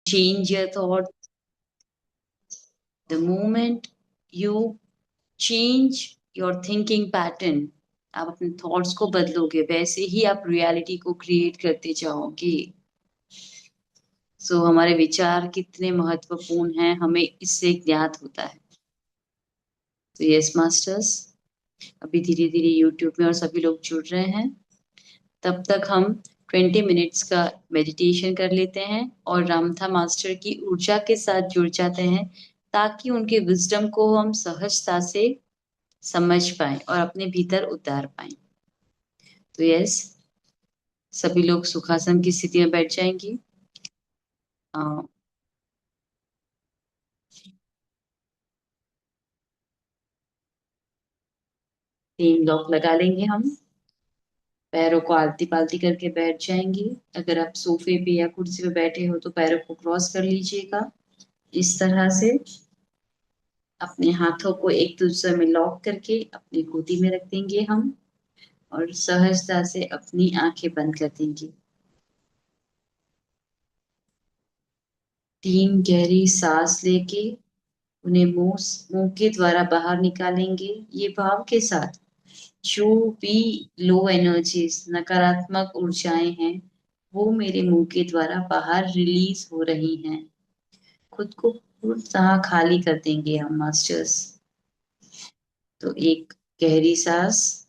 change your thought. The moment you change your thinking pattern, आप अपने thoughts को बदलोगे, वैसे ही आप रियलिटी को क्रिएट करते जाओगे। सो हमारे विचार कितने महत्वपूर्ण हैं, हमें इससे ज्ञात होता है। तो यस मास्टर्स, अभी धीरे धीरे यूट्यूब में और सभी लोग जुड़ रहे हैं। तब तक हम 20 मिनट्स का मेडिटेशन कर लेते हैं और रामथा मास्टर की ऊर्जा के साथ जुड़ जाते हैं, ताकि उनके विजडम को हम सहजता से समझ पाए और अपने भीतर उतार पाए। तो यस, सभी लोग सुखासन की स्थिति में बैठ जाएंगे। अ, 3 लॉक लगा लेंगे हम। पैरों को आलती पालती करके बैठ जाएंगे। अगर आप सोफे पे या कुर्सी पे बैठे हो तो पैरों को क्रॉस कर लीजिएगा इस तरह से। अपने हाथों को एक दूसरे में लॉक करके अपनी गोदी में रख देंगे हम, और सहजता से अपनी आंखें बंद कर देंगे। 3 गहरी सांस लेके उन्हें मुंह मुंह के द्वारा बाहर निकालेंगे, ये भाव के साथ जो भी लो एनर्जीज, नकारात्मक ऊर्जाएं हैं, वो मेरे मुंह के द्वारा बाहर रिलीज हो रही हैं। खुद को पूर्णतः खाली कर देंगे हम मास्टर्स। तो एक गहरी सांस,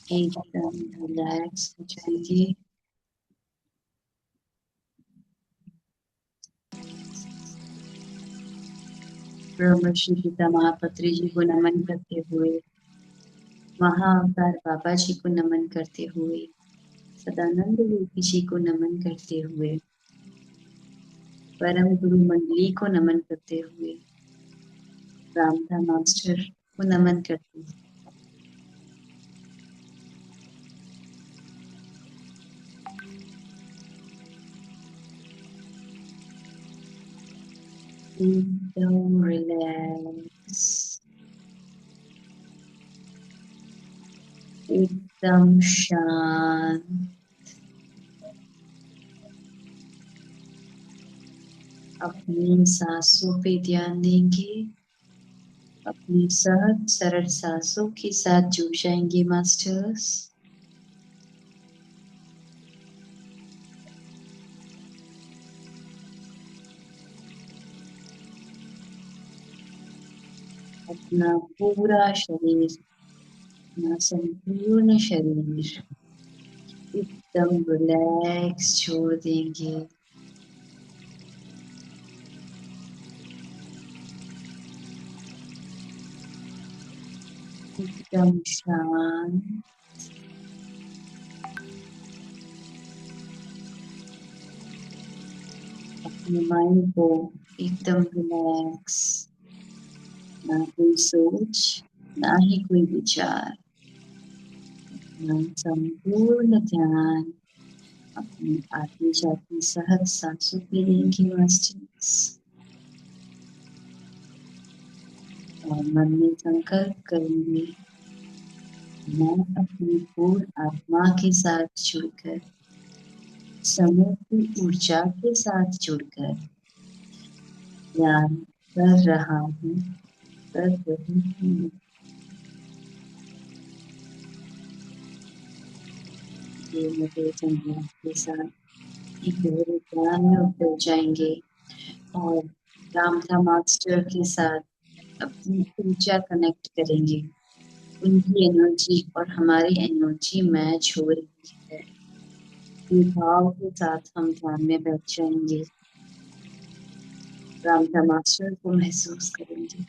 एकदम रिलैक्स हो जाएंगे। ब्रह्मश्री पिता महापत्री जी को नमन करते हुए, महाअवतार बाबा जी को नमन करते हुए, सदानंद योगी जी को नमन करते हुए, परम गुरु मंडली को नमन करते हुए, रामधा मास्टर को नमन करते हुए, एकदम रिलैक्स, एकदम शांत, अपनी सांसों पे ध्यान देंगे। अपनी सहज सरल सांसों के साथ जुड़ जाएंगे मास्टर्स। अपना पूरा शरीर, अपना संपूर्ण शरीर एकदम रिलैक्स छोड़ देंगे। एकदम शांत, अपने माइंड को एकदम रिलैक्स, ना कोई सोच, ना ही कोई विचार, अपना संपूर्ण ध्यान अपनी आती जाती सहज सांसों पे देंगे मास्टर्स। और मन में संकल्प करेंगे, मैं अपनी पूर्ण आत्मा के साथ जुड़कर, समूह की ऊर्जा के साथ जुड़कर ध्यान कर रहा हूँ, कर रही हूँ। ये मेडिटेशन के साथ एक गहरे ध्यान में उतर जाएंगे और रामधा मास्टर के साथ अपनी ऊर्जा कनेक्ट करेंगे। उनकी एनर्जी और हमारी एनर्जी मैच हो रही है। भाव के साथ हम ध्यान में बैठ जाएंगे, रामधा मास्टर को महसूस करेंगे।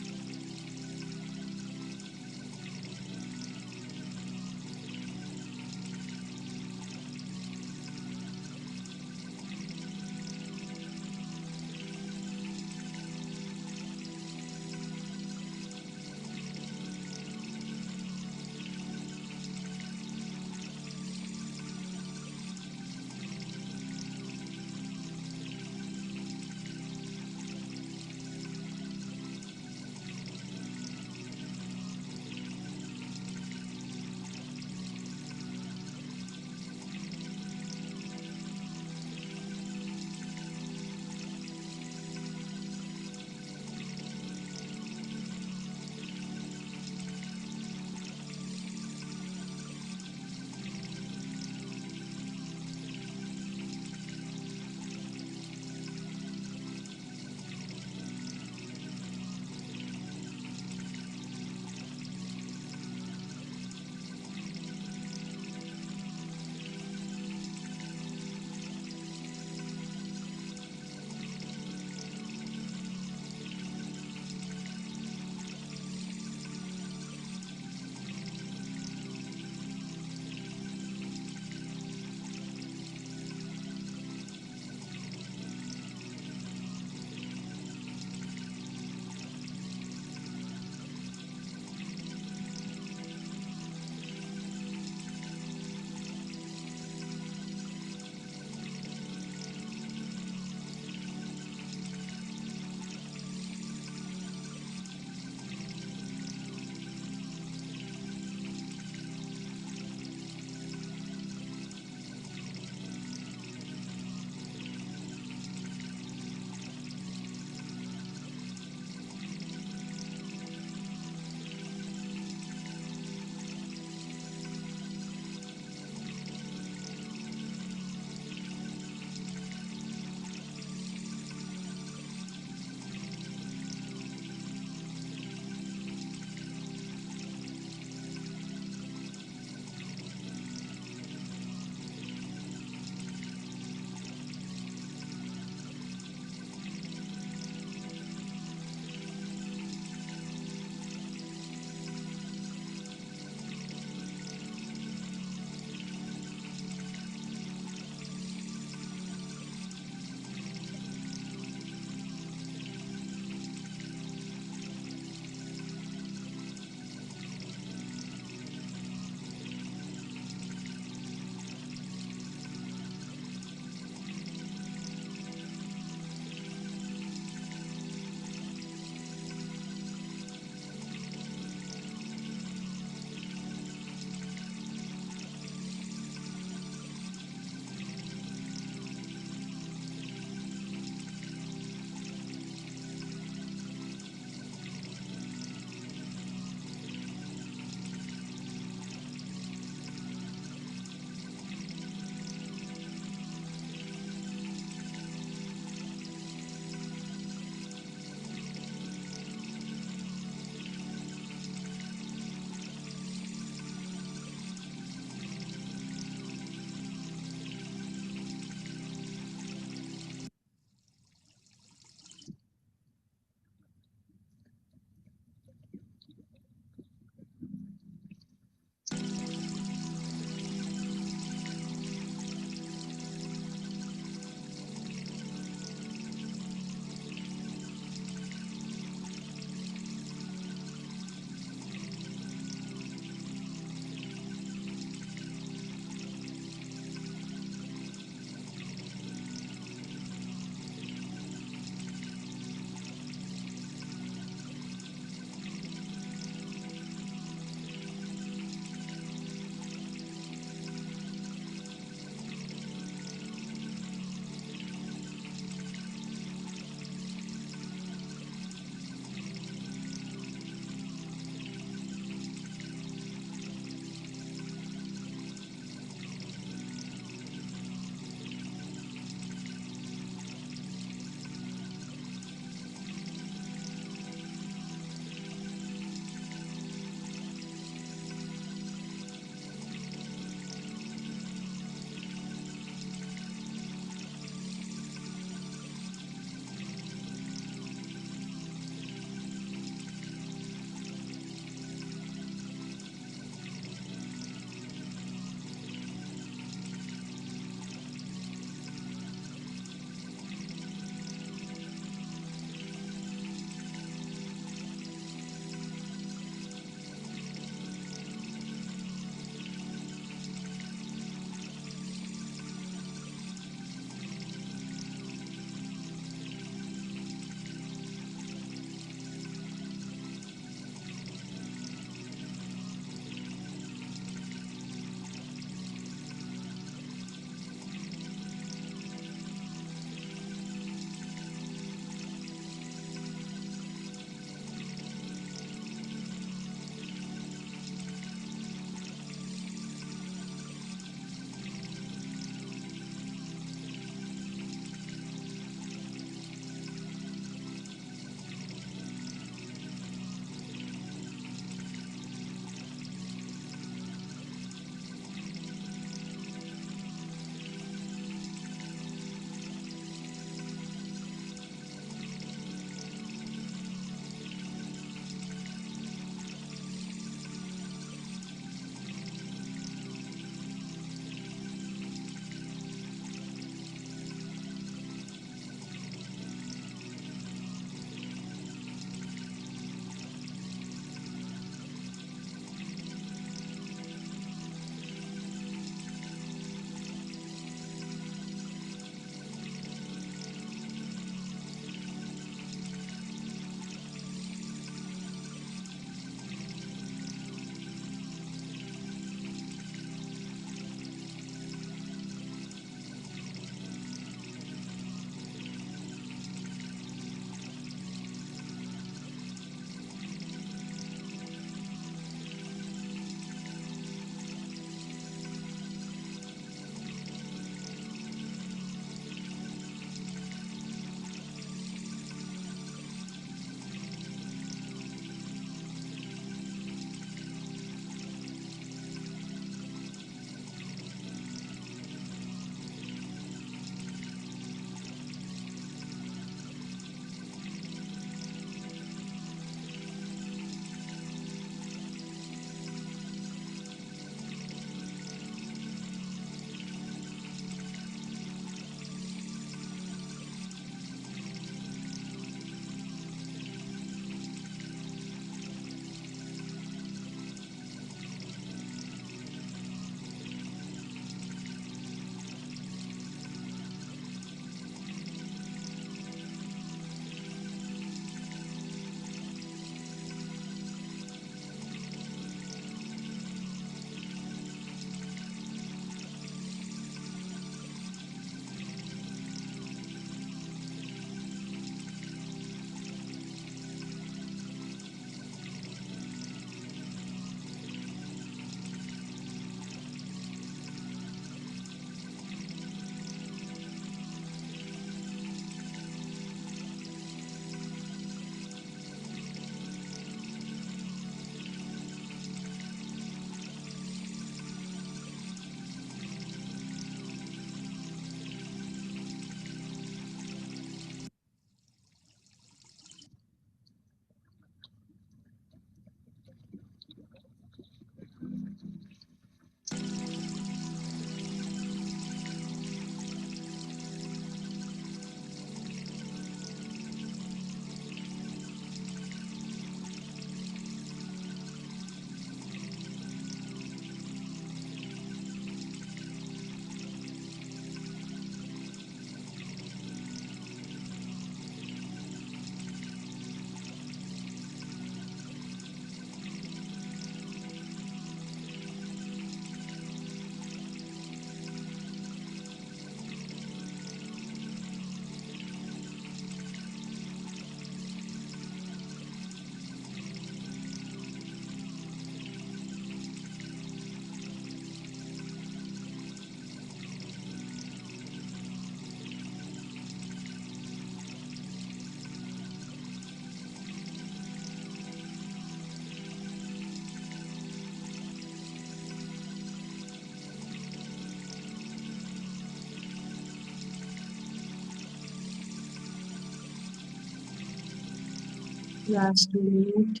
Last 2 minutes.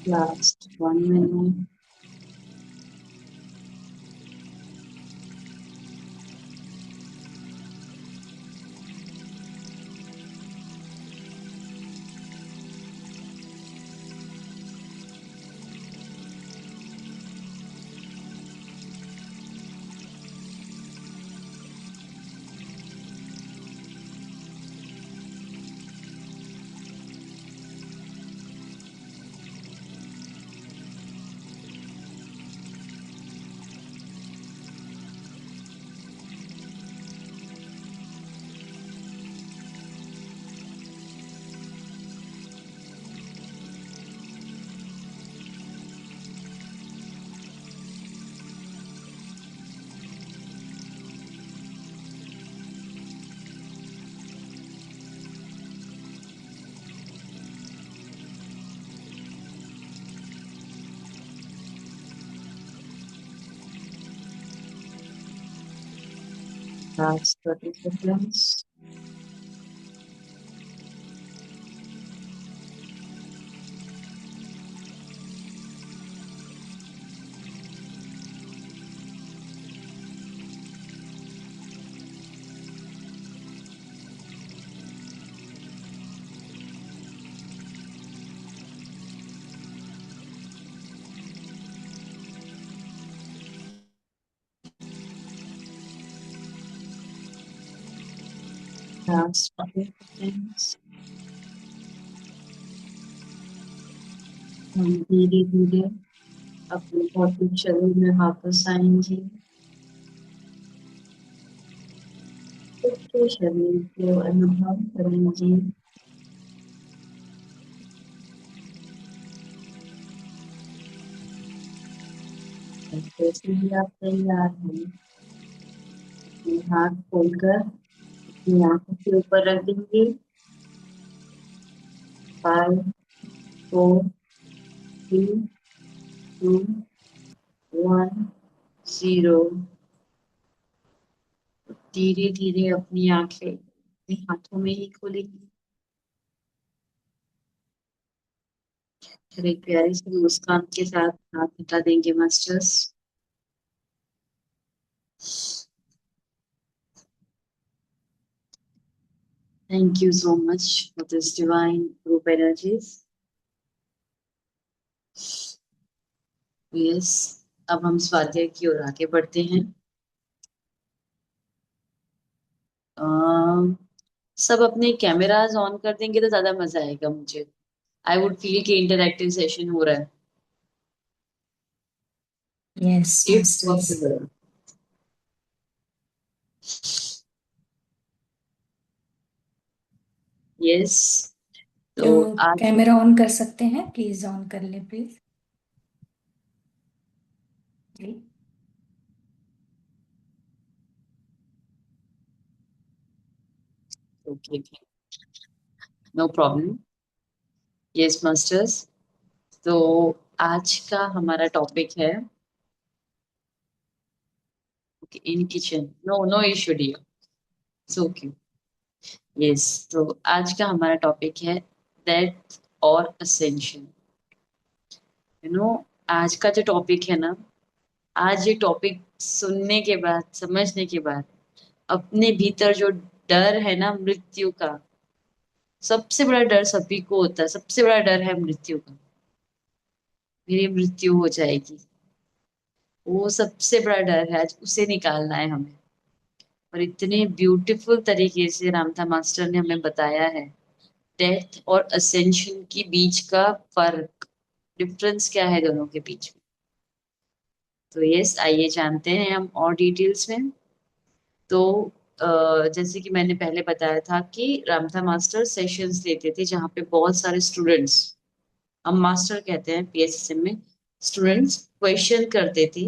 Last 1 minute. Last 30 seconds. Last 5 seconds. हम धीरे धीरे अपने भौतिक शरीर में वापस आएंगे। खुद के शरीर को अनुभव करेंगे। जैसे ही आप तैयार हैं, अपने हाथ खोलकर अपनी आंखों के ऊपर रख देंगे। 5, 4, 3, 2, 1, 0। धीरे धीरे अपनी आंखें अपने हाथों में ही खोलेंगे और एक प्यारी सी मुस्कान के साथ हाथ हटा देंगे masters. Thank you so much for this divine group energies. Yes, अब हम स्वाध्याय की ओर आगे बढ़ते हैं। सब अपने कैमरास ऑन कर देंगे तो ज्यादा मजा आएगा मुझे। आई वुड फील कि इंटरैक्टिव सेशन हो रहा है। Yes, If masters. possible. Yes. तो आज कैमरा ऑन कर सकते हैं, प्लीज ऑन कर ले प्लीज। जी। Okay, no problem. Yes masters. तो आज का हमारा टॉपिक है in kitchen, no no issue dear, so क्यू। यस, तो आज का हमारा टॉपिक है डेथ और असेंशन। आज का जो टॉपिक है ना, आज ये टॉपिक सुनने के बाद, समझने के बाद, अपने भीतर जो डर है ना मृत्यु का, सबसे बड़ा डर सभी को होता है, सबसे बड़ा डर है मृत्यु का। मेरी मृत्यु हो जाएगी, वो सबसे बड़ा डर है, आज उसे निकालना है हमें। और इतने ब्यूटीफुल तरीके से रामथा मास्टर ने हमें बताया है डेथ और असेंशन के बीच का फर्क, डिफरेंस क्या है दोनों के बीच में। तो यस, आइए जानते हैं हम और डिटेल्स में। तो जैसे कि मैंने पहले बताया था कि रामथा मास्टर सेशंस लेते थे जहाँ पे बहुत सारे स्टूडेंट्स, हम मास्टर कहते हैं पीएसएसएम में, स्टूडेंट्स क्वेश्चन करते थे।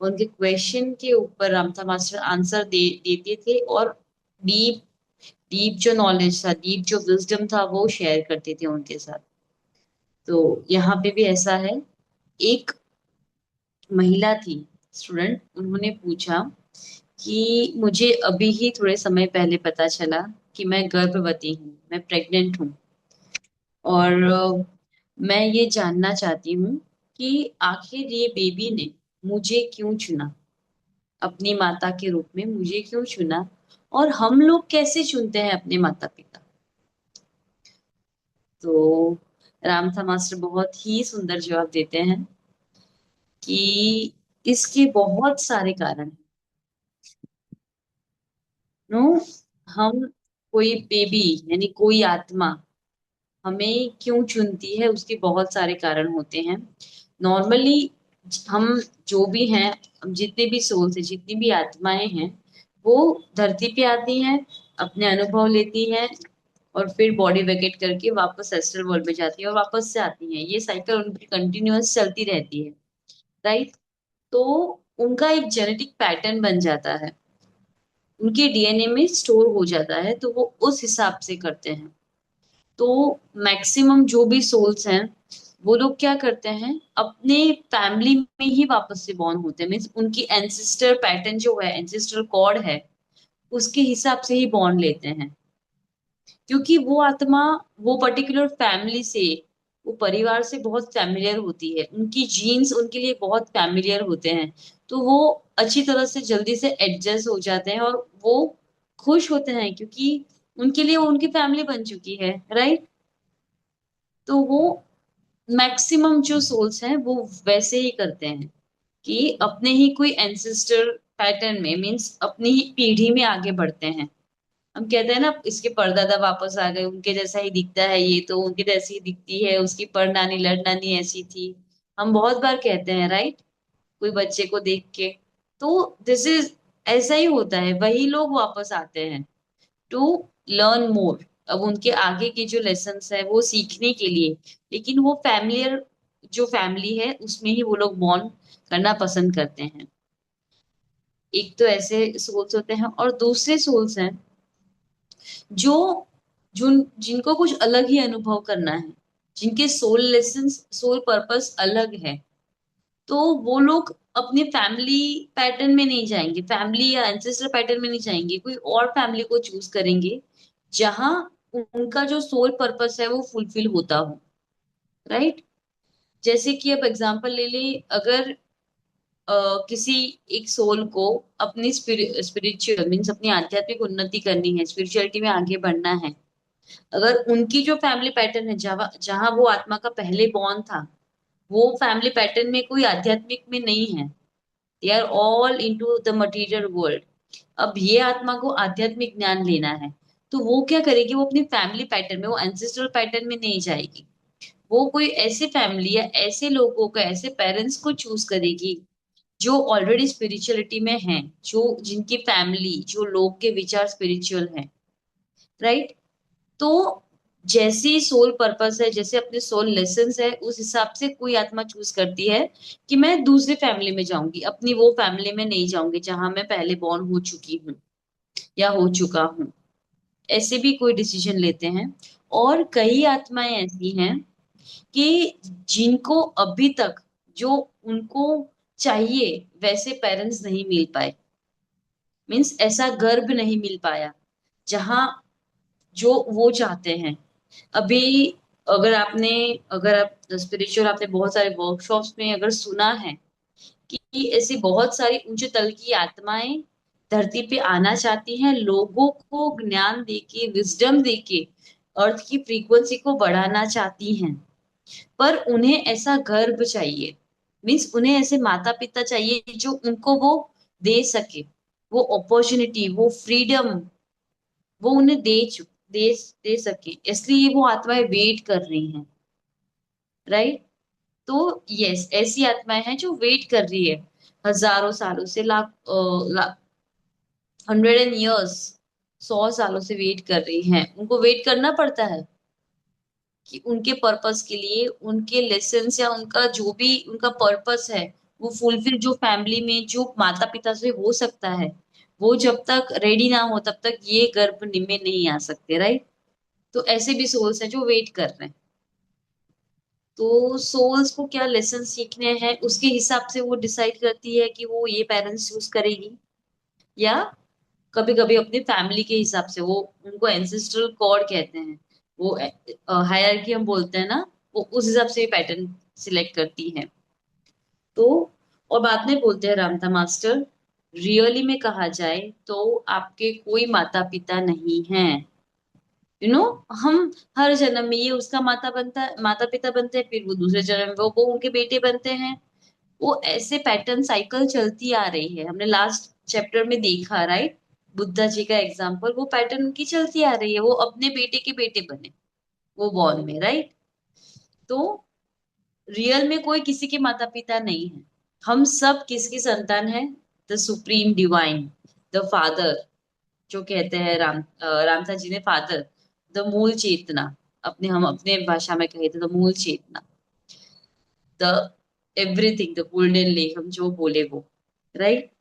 उनके क्वेश्चन के ऊपर रामथा मास्टर आंसर देते थे, और डीप डीप जो नॉलेज था, डीप जो विजडम था, वो शेयर करते थे उनके साथ। तो यहाँ पे भी ऐसा है। एक महिला थी स्टूडेंट, उन्होंने पूछा कि मुझे अभी ही थोड़े समय पहले पता चला कि मैं गर्भवती हूँ, मैं प्रेग्नेंट हूँ। और मैं ये जानना चाहती हूँ कि आखिर ये बेबी ने मुझे क्यों चुना, अपनी माता के रूप में मुझे क्यों चुना, और हम लोग कैसे चुनते हैं अपने माता पिता। तो रामथा मास्टर बहुत ही सुंदर जवाब देते हैं कि इसके बहुत सारे कारण हैं। नो, हम, कोई बेबी यानी कोई आत्मा हमें क्यों चुनती है, उसके बहुत सारे कारण होते हैं। नॉर्मली हम जो भी हैं, हम जितने भी सोल्स हैं, जितनी भी आत्माएं हैं, वो धरती पे आती हैं, अपने अनुभव लेती हैं, और फिर बॉडी वेकेट करके वापस एस्ट्रल वर्ल्ड में जाती है और वापस से आती हैं। ये साइकिल उनकी कंटिन्यूअस चलती रहती है, राइट। तो उनका एक जेनेटिक पैटर्न बन जाता है, उनके डीएनए में स्टोर हो जाता है, तो वो उस हिसाब से करते हैं। तो मैक्सिमम जो भी सोल्स हैं, वो लोग क्या करते हैं, अपने फैमिली में ही वापस से बॉर्न होते हैं, मीन्स उनकी एंसेस्टर पैटर्न जो है, एंसेस्ट्रल कॉर्ड है, उसके हिसाब से ही बॉर्न लेते हैं। क्योंकि वो आत्मा वो पर्टिकुलर फैमिली से, वो परिवार से बहुत फैमिलियर होती है, उनकी जीन्स उनके लिए बहुत फैमिलियर होते हैं। तो वो अच्छी तरह से जल्दी से एडजस्ट हो जाते हैं, और वो खुश होते हैं क्योंकि उनके लिए वो उनकी फैमिली बन चुकी है, राइट। तो वो मैक्सिमम जो सोल्स हैं वो वैसे ही करते हैं कि अपने ही कोई एंसेस्टर पैटर्न में, मीन्स अपनी ही पीढ़ी में आगे बढ़ते हैं। हम कहते हैं ना, इसके परदादा वापस आ गए, उनके जैसा ही दिखता है, ये तो उनके जैसी ही दिखती है, उसकी परनानी लड़नानी ऐसी थी। हम बहुत बार कहते हैं, राइट, कोई बच्चे को देख के। तो दिस इज, ऐसा ही होता है, वही लोग वापस आते हैं टू लर्न मोर। अब उनके आगे के जो लेसन्स है वो सीखने के लिए, लेकिन वो फैमिलियर जो फैमिली है उसमें ही वो लोग बॉन्ड करना पसंद करते हैं। एक तो ऐसे सोल्स होते हैं, और दूसरे सोल्स हैं जो जिनको कुछ अलग ही अनुभव करना है, जिनके सोल लेसन्स, सोल पर्पस अलग है। तो वो लोग अपने फैमिली पैटर्न में नहीं जाएंगे, फैमिली या एंसेस्टर पैटर्न में नहीं जाएंगे, कोई और फैमिली को चूज करेंगे जहां उनका जो सोल पर्पस है वो फुलफिल होता हो, राइट। जैसे कि अब एग्जांपल ले ले, अगर किसी एक सोल को अपनी स्पिरिचुअल मीन्स अपनी आध्यात्मिक उन्नति करनी है, स्पिरिचुअलिटी में आगे बढ़ना है, अगर उनकी जो फैमिली पैटर्न है, जहाँ जहां वो आत्मा का पहले बॉर्न था, वो फैमिली पैटर्न में कोई आध्यात्मिक में नहीं है, they are all into the material world. अब ये आत्मा को आध्यात्मिक ज्ञान लेना है, तो वो क्या करेगी, वो अपनी फैमिली पैटर्न में, वो एंसेस्ट्रल पैटर्न में नहीं जाएगी। वो कोई ऐसे फैमिली या ऐसे लोगों को, ऐसे पेरेंट्स को चूज करेगी जो ऑलरेडी स्पिरिचुअलिटी में हैं, जो जिनकी फैमिली, जो लोग के विचार स्पिरिचुअल हैं, राइट। तो जैसी सोल पर्पस है, जैसे अपने सोल लेसन्स है, उस हिसाब से कोई आत्मा चूज करती है कि मैं दूसरी फैमिली में जाऊंगी, अपनी वो फैमिली में नहीं जाऊंगी जहां मैं पहले बॉर्न हो चुकी हूँ या हो चुका हूँ। ऐसे भी कोई डिसीजन लेते हैं। और कई आत्माएं ऐसी हैं कि जिनको अभी तक जो उनको चाहिए वैसे पेरेंट्स नहीं मिल पाए, मीन्स ऐसा गर्भ नहीं मिल पाया जहां जो वो चाहते हैं। अभी अगर आप स्पिरिचुअल, आपने बहुत सारे वर्कशॉप्स में अगर सुना है कि ऐसी बहुत सारी उच्च तल की आत्माएं धरती पे आना चाहती हैं, लोगों को ज्ञान देके, विजडम देके अर्थ की फ्रीक्वेंसी को बढ़ाना चाहती हैं, पर उन्हें ऐसा गर्भ चाहिए। मीन्स उन्हें ऐसे माता पिता चाहिए जो उनको वो दे सके, वो अपॉर्चुनिटी, वो फ्रीडम, वो उन्हें दे दे सके, इसलिए वो आत्माएं वेट कर रही हैं। राइट। तो यस, ऐसी आत्माएं हैं जो वेट कर रही है हजारों सालों से, लाख 100 years, 100 सालों से वेट कर रही हैं। उनको वेट करना पड़ता है कि उनके पर्पस के लिए, उनके लेसन्स या उनका जो भी उनका पर्पस है वो फुलफिल, जो फैमिली में जो माता पिता से हो सकता है, वो जब तक रेडी ना हो तब तक ये गर्भ में नहीं आ सकते। राइट। तो ऐसे भी सोल्स हैं जो वेट कर रहे हैं। तो सोल्स को क्या लेसन सीखने हैं उसके हिसाब से वो डिसाइड करती है कि वो ये पेरेंट्स चूज करेगी, या कभी कभी अपनी फैमिली के हिसाब से, वो उनको एंसेस्ट्रल कॉड कहते हैं, वो हायरार्की हम बोलते हैं ना, वो उस हिसाब से पैटर्न सिलेक्ट करती है। तो और बाद में बोलते हैं रामता मास्टर, रियली में कहा जाए तो आपके कोई माता पिता नहीं हैं। यू नो, हम हर जन्म में ये उसका माता पिता बनते हैं, फिर वो दूसरे जन्म में वो उनके बेटे बनते हैं। वो ऐसे पैटर्न साइकिल चलती आ रही है, हमने लास्ट चैप्टर में देखा। राइट। बुद्धा जी का एग्जाम्पल, वो पैटर्न उनकी चलती आ रही है, वो अपने बेटे के बेटे बने, वो बॉर्न में। राइट। तो रियल में कोई किसी के माता पिता नहीं है। हम सब किसकी संतान है? The supreme divine, the father, जो कहते हैं रामता जी ने, फादर, द मूल चेतना। हम अपने भाषा में कहे तो द मूल चेतना, the everything, the golden lake, हम जो बोले वो। राइट।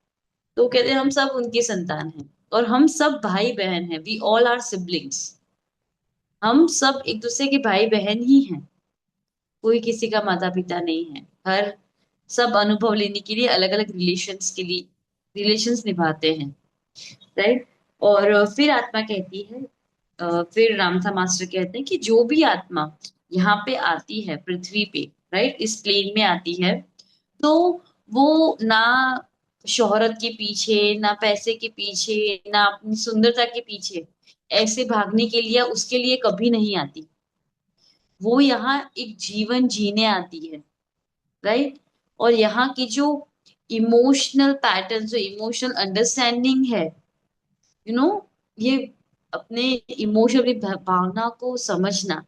तो कहते हैं हम सब उनकी संतान हैं, और हम सब भाई बहन हैं, वी ऑल आर सिबलिंग्स। हम सब एक दूसरे के भाई बहन ही हैं, कोई किसी का माता पिता नहीं है। हर सब अनुभव लेने के लिए अलग अलग रिलेशंस के लिए रिलेशंस निभाते हैं। राइट। और फिर आत्मा कहती है, फिर रामथा मास्टर कहते हैं कि जो भी आत्मा यहाँ पे आती है पृथ्वी पे, राइट, इस प्लेन में आती है, तो वो ना शोहरत के पीछे, ना पैसे के पीछे, ना अपनी सुंदरता के पीछे ऐसे भागने के लिए, उसके लिए कभी नहीं आती। वो यहाँ एक जीवन जीने आती है। राइट। और यहाँ की जो इमोशनल पैटर्न, जो इमोशनल अंडरस्टैंडिंग है, यू नो, ये अपने इमोशन, अपनी भावना को समझना,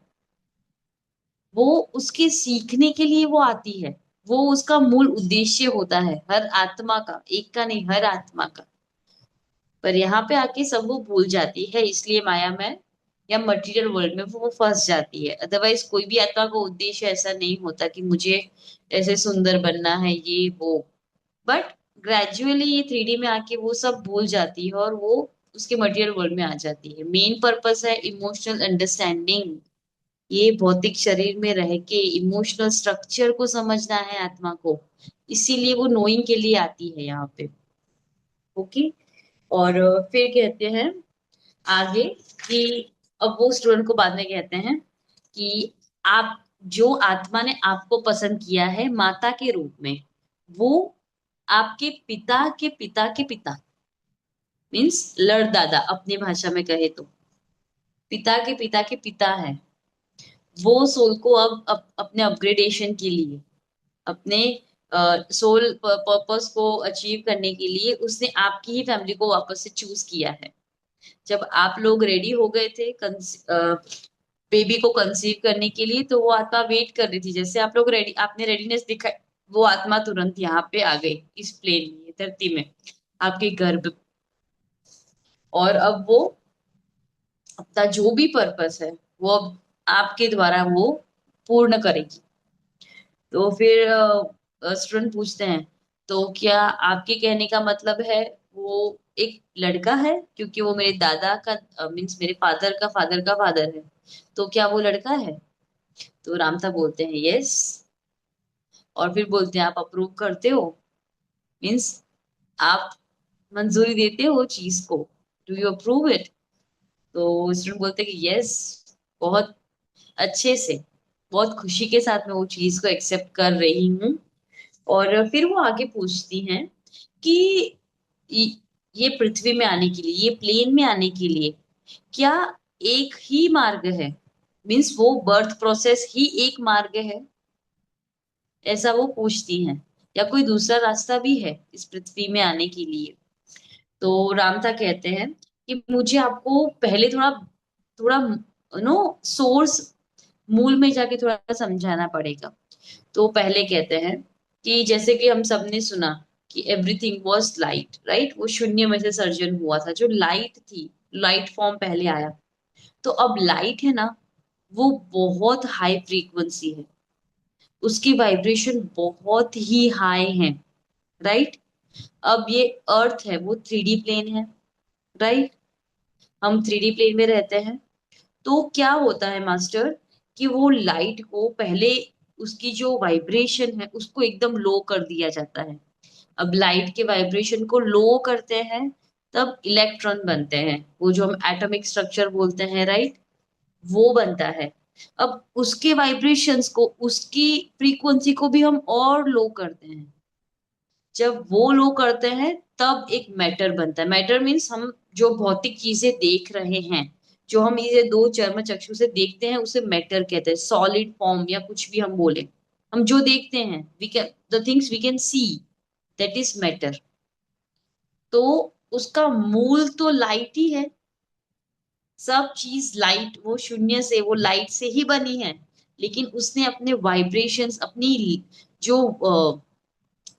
वो उसके सीखने के लिए वो आती है। वो उसका मूल उद्देश्य होता है हर आत्मा का, एक का नहीं, हर आत्मा का। पर यहाँ पे आके सब वो भूल जाती है, इसलिए माया में या मटेरियल वर्ल्ड में वो फंस जाती है। अदरवाइज कोई भी आत्मा का उद्देश्य ऐसा नहीं होता कि मुझे ऐसे सुंदर बनना है, ये वो। बट ग्रेजुअली ये 3D में आके वो सब भूल जाती है, और वो उसके मटेरियल वर्ल्ड में आ जाती है। मेन पर्पस है इमोशनल अंडरस्टैंडिंग, ये भौतिक शरीर में रह के इमोशनल स्ट्रक्चर को समझना है आत्मा को, इसीलिए वो नोइंग के लिए आती है यहाँ पे। ओके। और फिर कहते हैं आगे कि अब वो स्टूडेंट को बाद में कहते हैं कि आप, जो आत्मा ने आपको पसंद किया है माता के रूप में, वो आपके पिता के पिता के पिता, मीन्स लड़दादा अपनी भाषा में कहे तो, पिता के पिता है। वो सोल को अपने अपग्रेडेशन के लिए, अपने सोल पर्पस को अचीव करने के लिए उसने आपकी ही फैमिली को वापस से चूज किया है। जब आप लोग रेडी हो गए थे बेबी को कंसीव करने के लिए, तो वो आत्मा वेट कर रही थी। जैसे आप लोग रेडी, आपने रेडीनेस दिखाई, वो आत्मा तुरंत यहाँ पे आ गई इस प्लेन में, धरती में, आपके गर्भ। और अब वो अपना जो भी पर्पस है वो अब आपके द्वारा वो पूर्ण करेगी। तो फिर स्टूडेंट पूछते हैं, तो क्या आपके कहने का मतलब है वो एक लड़का है, क्योंकि वो मेरे दादा का मीन्स मेरे फादर का फादर है, तो क्या वो लड़का है? तो रामता बोलते हैं यस। और फिर बोलते हैं आप अप्रूव करते हो? मीन्स आप मंजूरी देते हो वो चीज को? Do you approve it? तो स्टूडेंट बोलते हैं कि यस, बहुत अच्छे से, बहुत खुशी के साथ मैं वो चीज को एक्सेप्ट कर रही हूँ। और फिर वो आगे पूछती हैं कि ये ये पृथ्वी में आने के लिए, ये प्लेन में आने के लिए क्या एक ही मार्ग है? मीन्स वो बर्थ प्रोसेस ही एक मार्ग है, ऐसा वो पूछती हैं, या कोई दूसरा रास्ता भी है इस पृथ्वी में आने के लिए? तो रामता कहते हैं कि मुझे आपको पहले थोड़ा थोड़ा नो सोर्स, मूल में जाके थोड़ा समझाना पड़ेगा। तो पहले कहते हैं कि जैसे कि हम सबने सुना कि एवरीथिंग वॉज लाइट, राइट? वो शून्य में से सर्जन हुआ था, जो लाइट थी, लाइट फॉर्म पहले आया। तो अब लाइट है ना, वो बहुत हाई फ्रीक्वेंसी है, उसकी वाइब्रेशन बहुत ही हाई है, राइट? अब ये अर्थ है, वो 3D प्लेन है, राइट? हम 3D प्लेन में रहते हैं। तो क्या होता है मास्टर, कि वो लाइट को पहले, उसकी जो वाइब्रेशन है उसको एकदम लो कर दिया जाता है। अब लाइट के वाइब्रेशन को लो करते हैं, तब इलेक्ट्रॉन बनते हैं, वो जो हम एटॉमिक स्ट्रक्चर बोलते हैं, राइट? वो बनता है। अब उसके वाइब्रेशंस को, उसकी फ्रीक्वेंसी को भी हम और लो करते हैं। जब वो लो करते हैं तब एक मैटर बनता है। मैटर मीन्स हम जो भौतिक चीजें देख रहे हैं, जो हम इसे दो चर्म चक्षु से देखते हैं, उसे मैटर कहते हैं। सॉलिड फॉर्म या कुछ भी हम बोले, हम जो देखते हैं, we can, the things we can see, that is matter. तो उसका मूल तो लाइट ही है। सब चीज लाइट, वो शून्य से, वो लाइट से ही बनी है। लेकिन उसने अपने वाइब्रेशंस, अपनी जो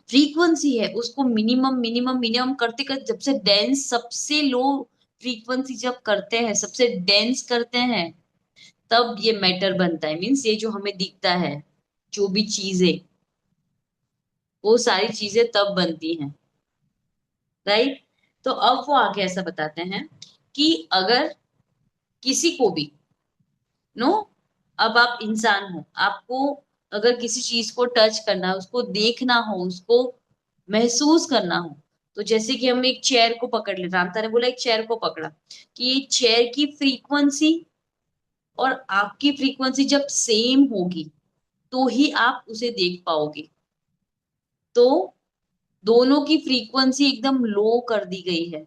फ्रीक्वेंसी है, उसको मिनिमम मिनिमम मिनिमम करते करते, जब से डेंस, सबसे लो फ्रीक्वेंसी जब करते हैं, सबसे डेंस करते हैं, तब ये मैटर बनता है। मीन्स ये जो हमें दिखता है, जो भी चीजें, वो सारी चीजें तब बनती हैं, राइट? तो अब वो आगे ऐसा बताते हैं कि अगर किसी को भी, नो, अब आप इंसान हो, आपको अगर किसी चीज को टच करना है, उसको देखना हो, उसको महसूस करना हो, तो जैसे कि हम एक चेयर को पकड़ ले, रामता ने बोला एक चेयर को पकड़ा, कि ये चेयर की फ्रीक्वेंसी और आपकी फ्रीक्वेंसी जब सेम होगी, तो ही आप उसे देख पाओगे। तो दोनों की फ्रीक्वेंसी एकदम लो कर दी गई है,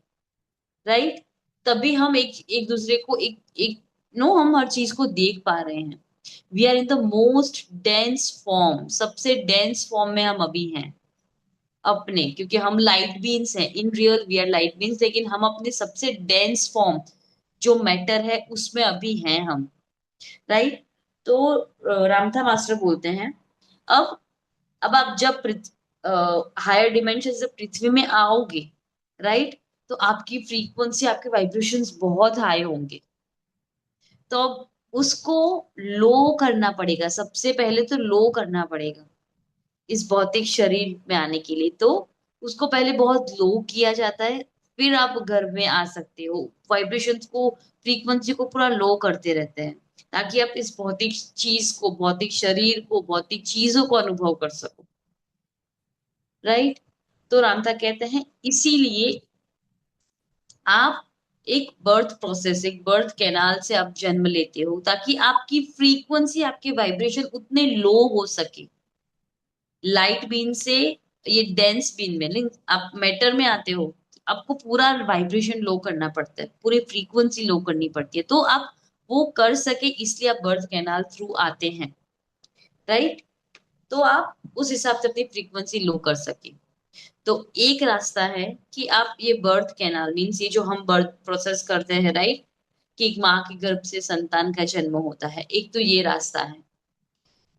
राइट? तभी हम एक एक दूसरे को, एक एक नो, हम हर चीज को देख पा रहे हैं। We are in the most dense form, सबसे डेंस फॉर्म में हम अभी हैं अपने, क्योंकि हम लाइट बीन्स हैं, in real we are light beings, लेकिन हम अपने सबसे डेंस फॉर्म, जो मैटर है, उसमें अभी हैं हम, राइट? तो रामथा मास्टर बोलते हैं, अब अब आप जब हायर डिमेंशन, जब पृथ्वी में आओगे, राइट, तो आपकी फ्रीक्वेंसी, आपके वाइब्रेशंस बहुत हाई होंगे। तो अब उसको लो करना पड़ेगा, सबसे पहले तो लो करना पड़ेगा इस भौतिक शरीर में आने के लिए। तो उसको पहले बहुत लो किया जाता है, फिर आप घर में आ सकते हो। वाइब्रेशंस को, फ्रीक्वेंसी को पूरा लो करते रहते हैं, ताकि आप इस भौतिक चीज को, भौतिक शरीर को, भौतिक चीजों को अनुभव कर सको, राइट? तो रामता कहते हैं इसीलिए आप एक बर्थ प्रोसेस, एक बर्थ कैनाल से आप जन्म लेते हो, ताकि आपकी फ्रीक्वेंसी, आपके वाइब्रेशन उतने लो हो सके। लाइट बीन से ये डेंस बीन में, लेकिन आप मैटर में आते हो, आपको पूरा वाइब्रेशन लो करना पड़ता है, पूरी फ्रीक्वेंसी लो करनी पड़ती है। तो आप वो कर सके, इसलिए आप बर्थ कैनाल थ्रू आते हैं, राइट? तो आप उस हिसाब से अपनी फ्रीक्वेंसी लो कर सके। तो एक रास्ता है कि आप ये बर्थ कैनाल, मीन्स ये जो हम बर्थ प्रोसेस करते हैं, राइट, कि एक माँ के गर्भ से संतान का जन्म होता है, एक तो ये रास्ता है।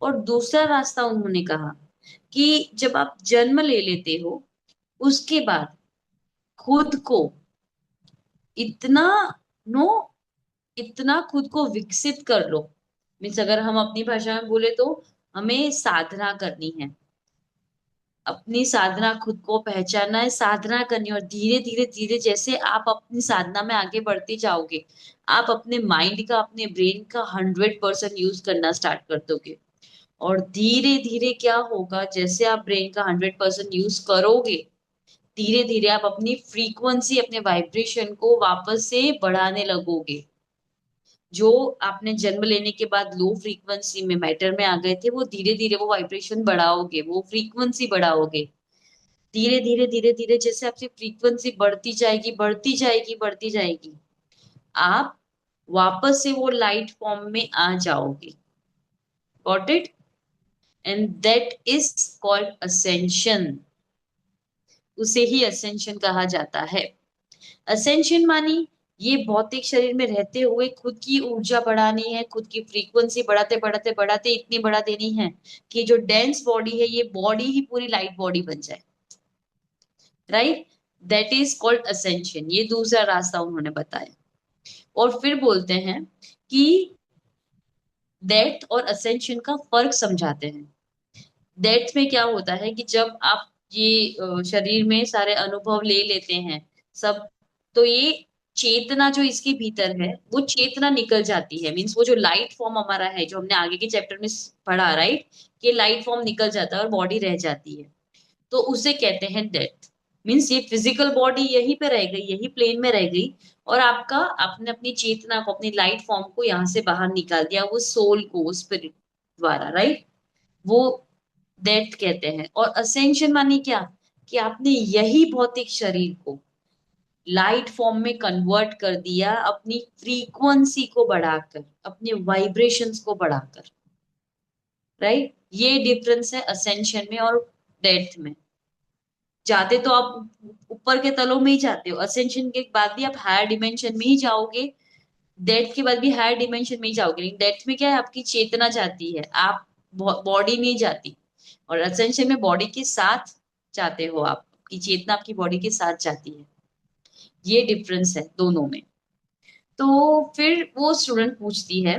और दूसरा रास्ता उन्होंने कहा कि जब आप जन्म ले लेते हो, उसके बाद खुद को इतना, नो, इतना खुद को विकसित कर लो। मीन्स अगर हम अपनी भाषा में बोले तो हमें साधना करनी है, अपनी साधना, खुद को पहचानना है, साधना करनी है। और धीरे धीरे धीरे जैसे आप अपनी साधना में आगे बढ़ते जाओगे, आप अपने माइंड का, अपने ब्रेन का 100% यूज करना स्टार्ट कर दोगे। और धीरे धीरे क्या होगा, जैसे आप ब्रेन का 100% यूज करोगे, धीरे धीरे आप अपनी फ्रीक्वेंसी, अपने वाइब्रेशन को वापस से बढ़ाने लगोगे। जो आपने जन्म लेने के बाद लो फ्रीक्वेंसी में मैटर में आ गए थे, वो धीरे धीरे वो वाइब्रेशन बढ़ाओगे, वो फ्रीक्वेंसी बढ़ाओगे। धीरे धीरे धीरे धीरे जैसे आपकी फ्रीक्वेंसी बढ़ती जाएगी, बढ़ती जाएगी, बढ़ती जाएगी, आप वापस से वो लाइट फॉर्म में आ जाओगे। Got it? And that is called ascension. उसे ही असेंशन कहा जाता है। असेंशन मानी ये भौतिक शरीर में रहते हुए खुद की ऊर्जा बढ़ानी है, खुद की फ्रीक्वेंसी बढ़ाते बढ़ाते बढ़ाते इतनी बढ़ा देनी है कि जो डेंस बॉडी है, ये बॉडी ही पूरी लाइट बॉडी बन जाए। Right? That is called ascension. ये दूसरा रास्ता उन्होंने बताया। और फिर बोलते हैं कि डेथ और असेंशन का फर्क समझाते हैं। डेथ में क्या होता है कि जब आप ये शरीर में सारे अनुभव ले लेते हैं सब, तो ये चेतना जो इसके भीतर है, वो चेतना निकल जाती है। मीन्स वो जो लाइट फॉर्म हमारा है, जो हमने आगे के चैप्टर में पढ़ा, राइट, कि लाइट फॉर्म निकल जाता है और बॉडी रह जाती है, तो उसे कहते हैं डेथ। मीन्स ये फिजिकल बॉडी यहीं पे रह गई, यही प्लेन में रह गई, और आपका, आपने अपनी चेतना को, अपनी लाइट फॉर्म को यहाँ से बाहर निकाल दिया, वो सोल को, वो स्पिरिट द्वारा, राइट, वो डेथ कहते हैं। और असेंशन मानी क्या, कि आपने यही भौतिक शरीर को लाइट फॉर्म में कन्वर्ट कर दिया, अपनी फ्रीक्वेंसी को बढ़ाकर, अपने वाइब्रेशंस को बढ़ाकर। राइट? ये डिफरेंस है असेंशन में और डेथ में। जाते तो आप ऊपर के तलों में ही जाते हो, असेंशन के बाद भी आप हायर डिमेंशन में ही जाओगे, डेथ के बाद भी हायर डिमेंशन में ही जाओगे। लेकिन डेथ में क्या है, आपकी चेतना जाती है, आप बॉडी नहीं जाती। और असेंशन में बॉडी के साथ जाते हो आप, आपकी चेतना आपकी बॉडी के साथ जाती है। ये डिफरेंस है दोनों में। तो फिर वो स्टूडेंट पूछती है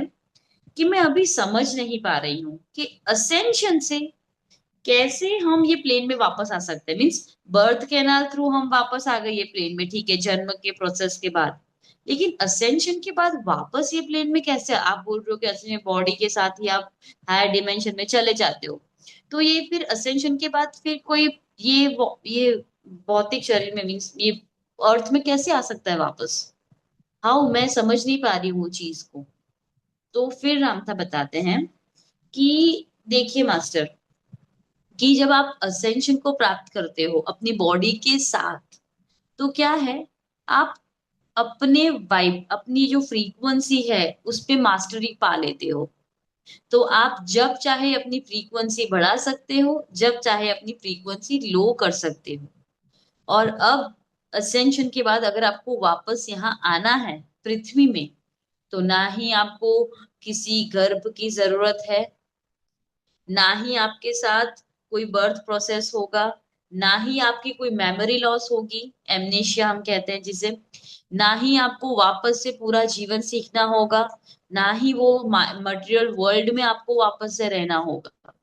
कि मैं अभी समझ नहीं पा रही हूँ कि असेंशन से कैसे हम ये प्लेन में वापस आ सकते हैं। मीन्स बर्थ कैनाल थ्रू हम वापस आ गए ये प्लेन में, ठीक है, जन्म के प्रोसेस के बाद। लेकिन असेंशन के बाद वापस ये प्लेन में कैसे? आप बोल रहे हो कि असेंशन बॉडी के साथ ही आप हायर डिमेंशन में चले जाते हो, तो ये फिर असेंशन के बाद फिर कोई ये भौतिक शरीर में, मीन्स ये अर्थ में कैसे आ सकता है वापस? हाउ? मैं समझ नहीं पा रही हूँ चीज को। तो फिर रामथा बताते हैं कि देखिए मास्टर, कि जब आप असेंशन को प्राप्त करते हो अपनी बॉडी के साथ, तो क्या है, आप अपने वाइब, अपनी जो फ्रीक्वेंसी है उस पे मास्टरी पा लेते हो। तो आप जब चाहे अपनी फ्रीक्वेंसी बढ़ा सकते हो, जब चाहे अपनी फ्रीक्वेंसी लो कर सकते हो। और अब असेंशन के बाद अगर आपको वापस यहाँ आना है पृथ्वी में, तो ना ही आपको किसी गर्भ की जरूरत है, ना ही आपके साथ कोई बर्थ प्रोसेस होगा, ना ही आपकी कोई मेमोरी लॉस होगी, एमनेशिया हम कहते हैं जिसे, ना ही आपको वापस से पूरा जीवन सीखना होगा, ना ही वो मटेरियल वर्ल्ड में आपको वापस से रहना होगा,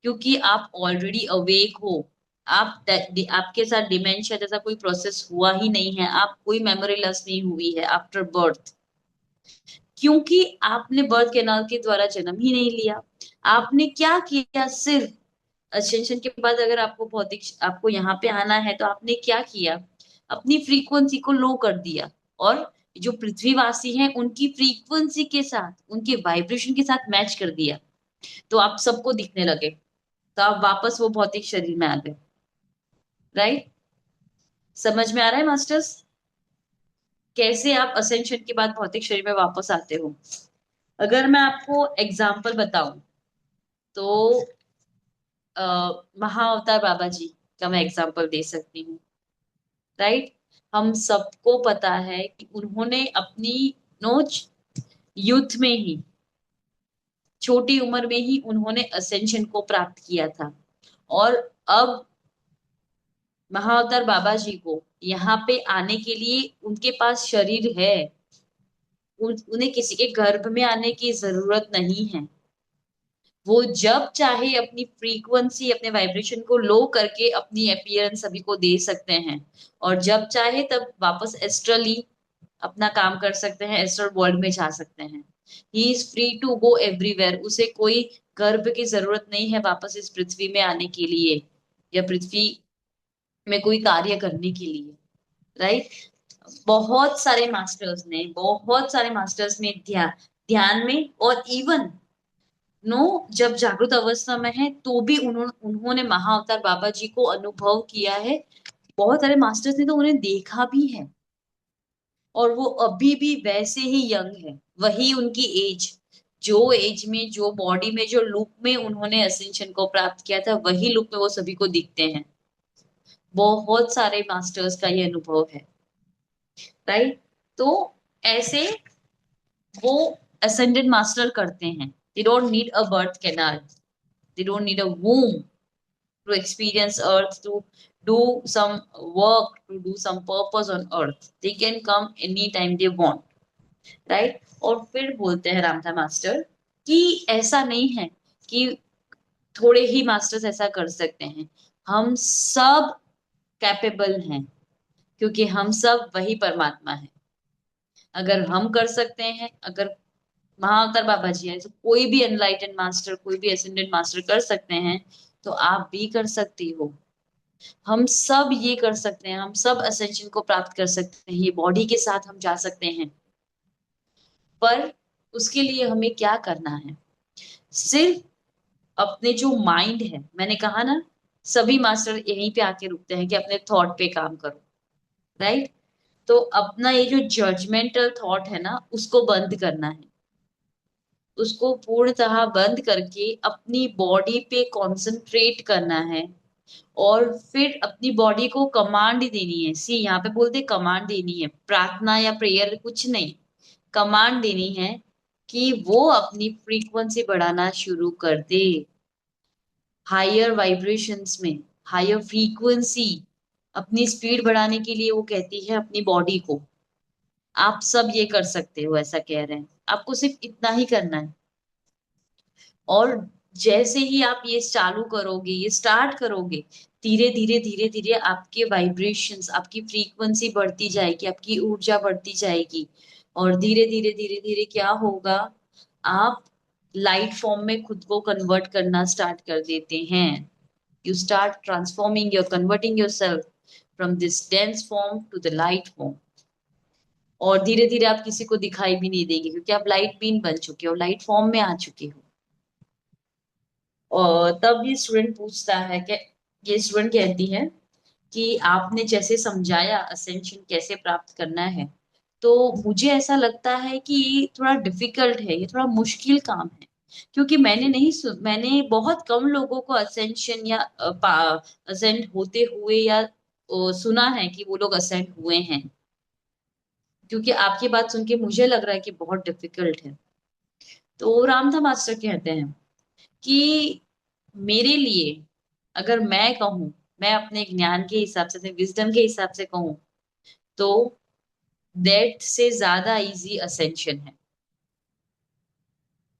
क्योंकि आप ऑलरेडी अवेक हो। आपके साथ डिमेंशिया जैसा कोई प्रोसेस हुआ ही नहीं है, आप कोई मेमोरी लॉस नहीं हुई है आफ्टर बर्थ, क्योंकि आपने बर्थ कैनाल के द्वारा जन्म ही नहीं लिया। आपने क्या किया, सिर्फ असेंशन के बाद अगर आपको भौतिक, आपको यहाँ पे आना है, तो आपने क्या किया, अपनी फ्रीक्वेंसी को लो कर दिया, और जो पृथ्वीवासी हैं उनकी फ्रीक्वेंसी के साथ, उनके वाइब्रेशन के साथ मैच कर दिया, तो आप सबको दिखने लगे, तो आप वापस वो भौतिक शरीर में आ गए। राइट? समझ में आ रहा है मास्टर्स, कैसे आप असेंशन के बाद भौतिक शरीर में वापस आते हो? अगर मैं आपको एग्जाम्पल बताऊं, तो महाअवतार बाबा जी का मैं एग्जाम्पल दे सकती हूँ। राइट? हम सबको पता है कि उन्होंने अपनी नोच यूथ में ही, छोटी उम्र में ही उन्होंने असेंशन को प्राप्त किया था। और अब महाअवतार बाबा जी को यहाँ पे आने के लिए उनके पास शरीर है, उन्हें किसी के गर्भ में आने की जरूरत नहीं है। वो जब चाहे अपनी फ्रीक्वेंसी, अपने वाइब्रेशन को लो करके अपनी अपीयरेंस सभी को दे सकते हैं, और जब चाहे तब वापस एस्ट्रली अपना काम कर सकते हैं, एस्ट्रल वर्ल्ड में जा सकते हैं। He is free to go everywhere. उसे कोई गर्भ की जरूरत नहीं है वापस इस पृथ्वी में आने के लिए, या पृथ्वी में कोई कार्य करने के लिए, राइट। बहुत सारे मास्टर्स ने ध्यान में, और इवन नो, जब जागृत अवस्था में है तो भी उन्होंने महाअवतार बाबा जी को अनुभव किया है। बहुत सारे मास्टर्स ने तो उन्हें देखा भी है, और वो अभी भी वैसे ही यंग है, वही उनकी एज, जो एज में, जो बॉडी में, जो लुक में उन्होंने असेंशन को प्राप्त किया था, वही लुक में वो सभी को दिखते हैं। बहुत सारे मास्टर्स का ये अनुभव है, राइट। तो ऐसे वो असेंडेड मास्टर करते हैं। They don't need a birth canal, they don't need a womb to experience earth, to do some work, to do some purpose on earth. They can come anytime they want, right? और फिर बोलते हैं रामथा master कि ऐसा नहीं है कि थोड़े ही मास्टर्स ऐसा कर सकते हैं, हम सब कैपेबल हैं, क्योंकि हम सब वही परमात्मा है। अगर हम कर सकते हैं, अगर महाअवतार बाबा जी है, तो कोई भी एनलाइटेड मास्टर, कोई भी एसेंडेड मास्टर कर सकते हैं, तो आप भी कर सकती हो। हम सब ये कर सकते हैं, हम सब असेंशन को प्राप्त कर सकते हैं, ये बॉडी के साथ हम जा सकते हैं। पर उसके लिए हमें क्या करना है? सिर्फ अपने जो माइंड है, मैंने कहा ना, सभी मास्टर यहीं पे आके रुकते हैं कि अपने थॉट पे काम करो, राइट। तो अपना ये जो जजमेंटल थॉट है ना, उसको बंद करना है, उसको पूर्णतः बंद करके अपनी बॉडी पे कंसंट्रेट करना है। और फिर अपनी बॉडी को कमांड देनी है। सी, यहाँ पे बोलते कमांड देनी है, प्रार्थना या प्रेयर कुछ नहीं, कमांड देनी है कि वो अपनी फ्रीक्वेंसी बढ़ाना शुरू कर दे, हायर वाइब्रेशंस में, हायर फ्रीक्वेंसी। अपनी स्पीड बढ़ाने के लिए वो कहती है अपनी बॉडी को। आप सब ये कर सकते हो, ऐसा कह रहे हैं, आपको सिर्फ इतना ही करना है। और जैसे ही आप ये चालू करोगे, ये स्टार्ट करोगे, धीरे धीरे धीरे धीरे आपके वाइब्रेशंस, आपकी फ्रीक्वेंसी बढ़ती जाएगी, आपकी ऊर्जा बढ़ती जाएगी। और धीरे धीरे धीरे धीरे क्या होगा, आप लाइट फॉर्म में खुद को कन्वर्ट करना स्टार्ट कर देते हैं। You start transforming, your converting yourself from this dense form to the light form. और धीरे धीरे आप किसी को दिखाई भी नहीं देंगे, क्योंकि आप लाइट बीन बन चुके हो, लाइट फॉर्म में आ चुके हो। और तब ये स्टूडेंट पूछता है कि, ये स्टूडेंट कहती है कि आपने जैसे समझाया असेंशन कैसे प्राप्त करना है, तो मुझे ऐसा लगता है कि ये थोड़ा डिफिकल्ट है, ये थोड़ा मुश्किल काम है। क्योंकि मैंने बहुत कम लोगों को असेंशन या असेंड होते हुए या सुना है कि वो लोग असेंड हुए हैं। क्योंकि आपकी बात सुन के मुझे लग रहा है कि बहुत डिफिकल्ट है। तो रामधा मास्टर कहते हैं कि मेरे लिए, अगर मैं कहूं, मैं अपने ज्ञान के हिसाब से, अपने विजडम के हिसाब से कहूं, तो डेथ से ज्यादा इजी असेंशन है।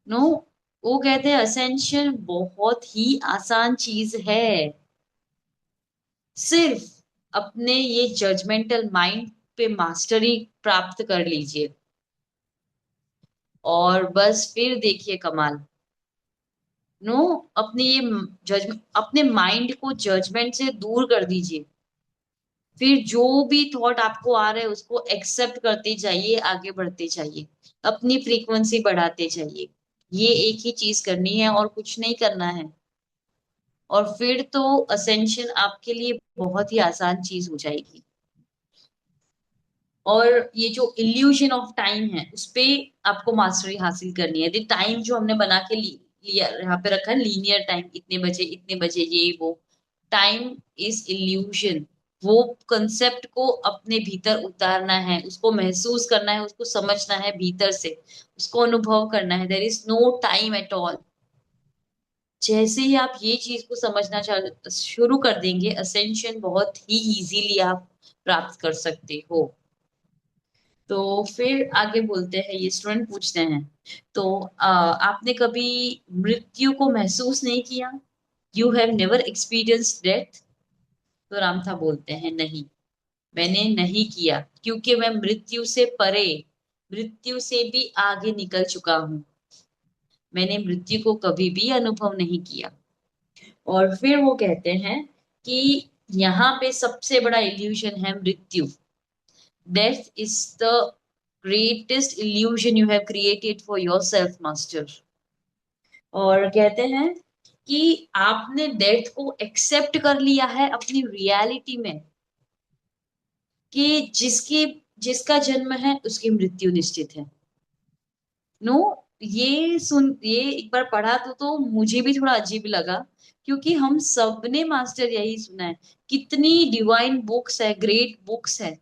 नो, वो कहते हैं असेंशन बहुत ही आसान चीज है। सिर्फ अपने ये जजमेंटल माइंड पे मास्टरी प्राप्त कर लीजिए, और बस फिर देखिए कमाल। नो, अपने ये जज अपने माइंड को जजमेंट से दूर कर दीजिए। फिर जो भी थॉट आपको आ रहा है उसको एक्सेप्ट करते जाइए, आगे बढ़ते जाइए, अपनी फ्रीक्वेंसी बढ़ाते जाइए। ये एक ही चीज करनी है और कुछ नहीं करना है। और फिर तो असेंशन आपके लिए बहुत ही आसान चीज हो जाएगी। और ये जो इल्यूजन ऑफ टाइम है, उस पे आपको मास्टरी हासिल करनी है। टाइम जो हमने बना के लिया, यहाँ पे रखा है लीनियर टाइम, इतने बजे इतने बजे, ये वो, टाइम इज इल्यूजन। वो कंसेप्ट को अपने भीतर उतारना है, उसको महसूस करना है, उसको समझना है भीतर से, उसको अनुभव करना है। There is no time at all. जैसे ही आप ये चीज को समझना शुरू कर देंगे, असेंशन बहुत ही इजीली आप प्राप्त कर सकते हो। तो फिर आगे बोलते हैं, ये स्टूडेंट पूछते हैं, तो आपने कभी मृत्यु को महसूस नहीं किया? You have never experience death? तो रामथा बोलते हैं, नहीं, मैंने नहीं किया, क्योंकि मैं मृत्यु से परे, मृत्यु से भी आगे निकल चुका हूं। मैंने मृत्यु को कभी भी अनुभव नहीं किया। और फिर वो कहते हैं कि यहाँ पे सबसे बड़ा इल्यूजन है मृत्यु। Death is the greatest illusion you have created for your self master. और कहते हैं कि आपने डेथ को एक्सेप्ट कर लिया है अपनी रियलिटी में, कि जिसका जन्म है उसकी मृत्यु निश्चित है। नो, ये एक बार पढ़ा तो मुझे भी थोड़ा अजीब लगा, क्योंकि हम सबने मास्टर यही सुना है। कितनी डिवाइन बुक्स है, ग्रेट बुक्स है,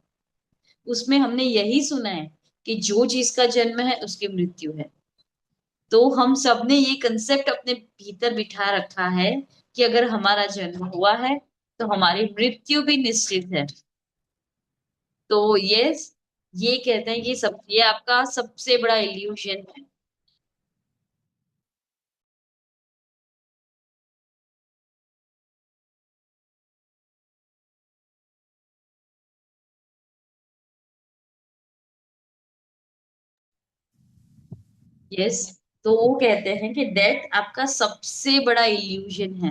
उसमें हमने यही सुना है कि जो जिसका जन्म है उसकी मृत्यु है। तो हम सबने ये कंसेप्ट अपने भीतर बिठा रखा है कि अगर हमारा जन्म हुआ है तो हमारी मृत्यु भी निश्चित है। तो ये कहते हैं कि सब ये आपका सबसे बड़ा इल्यूजन है। यस, तो वो कहते हैं कि डेथ आपका सबसे बड़ा इल्यूजन है,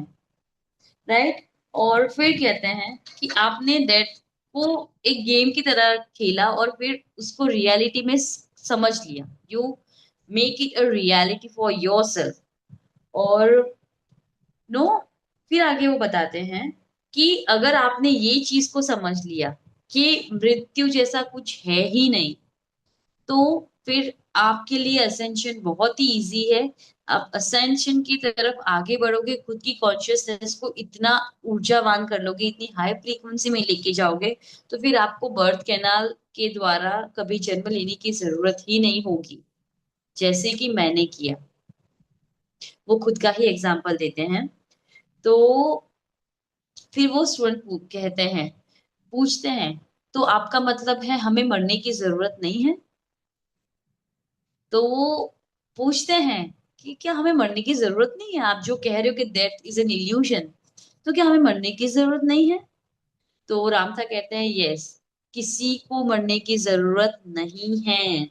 राइट। और फिर कहते हैं कि आपने डेथ को एक गेम की तरह खेला और फिर उसको रियलिटी में समझ लिया। You make it a reality for your self. और नो, फिर आगे वो बताते हैं कि अगर आपने ये चीज को समझ लिया कि मृत्यु जैसा कुछ है ही नहीं, तो फिर आपके लिए असेंशन बहुत ही इजी है। आप असेंशन की तरफ आगे बढ़ोगे, खुद की कॉन्शियसनेस को इतना ऊर्जावान कर लोगे, इतनी हाई फ्रीक्वेंसी में लेके जाओगे, तो फिर आपको बर्थ कैनाल के द्वारा कभी जन्म लेने की जरूरत ही नहीं होगी, जैसे कि मैंने किया। वो खुद का ही एग्जाम्पल देते हैं। तो फिर वो स्टूडेंट कहते हैं, पूछते हैं, तो आपका मतलब है हमें मरने की जरूरत नहीं है? तो वो पूछते हैं कि क्या हमें मरने की जरूरत नहीं है? आप जो कह रहे हो कि डेथ इज एन इल्यूजन, तो क्या हमें मरने की जरूरत नहीं है? तो रामथा कहते हैं, यस, किसी को मरने की जरूरत नहीं है।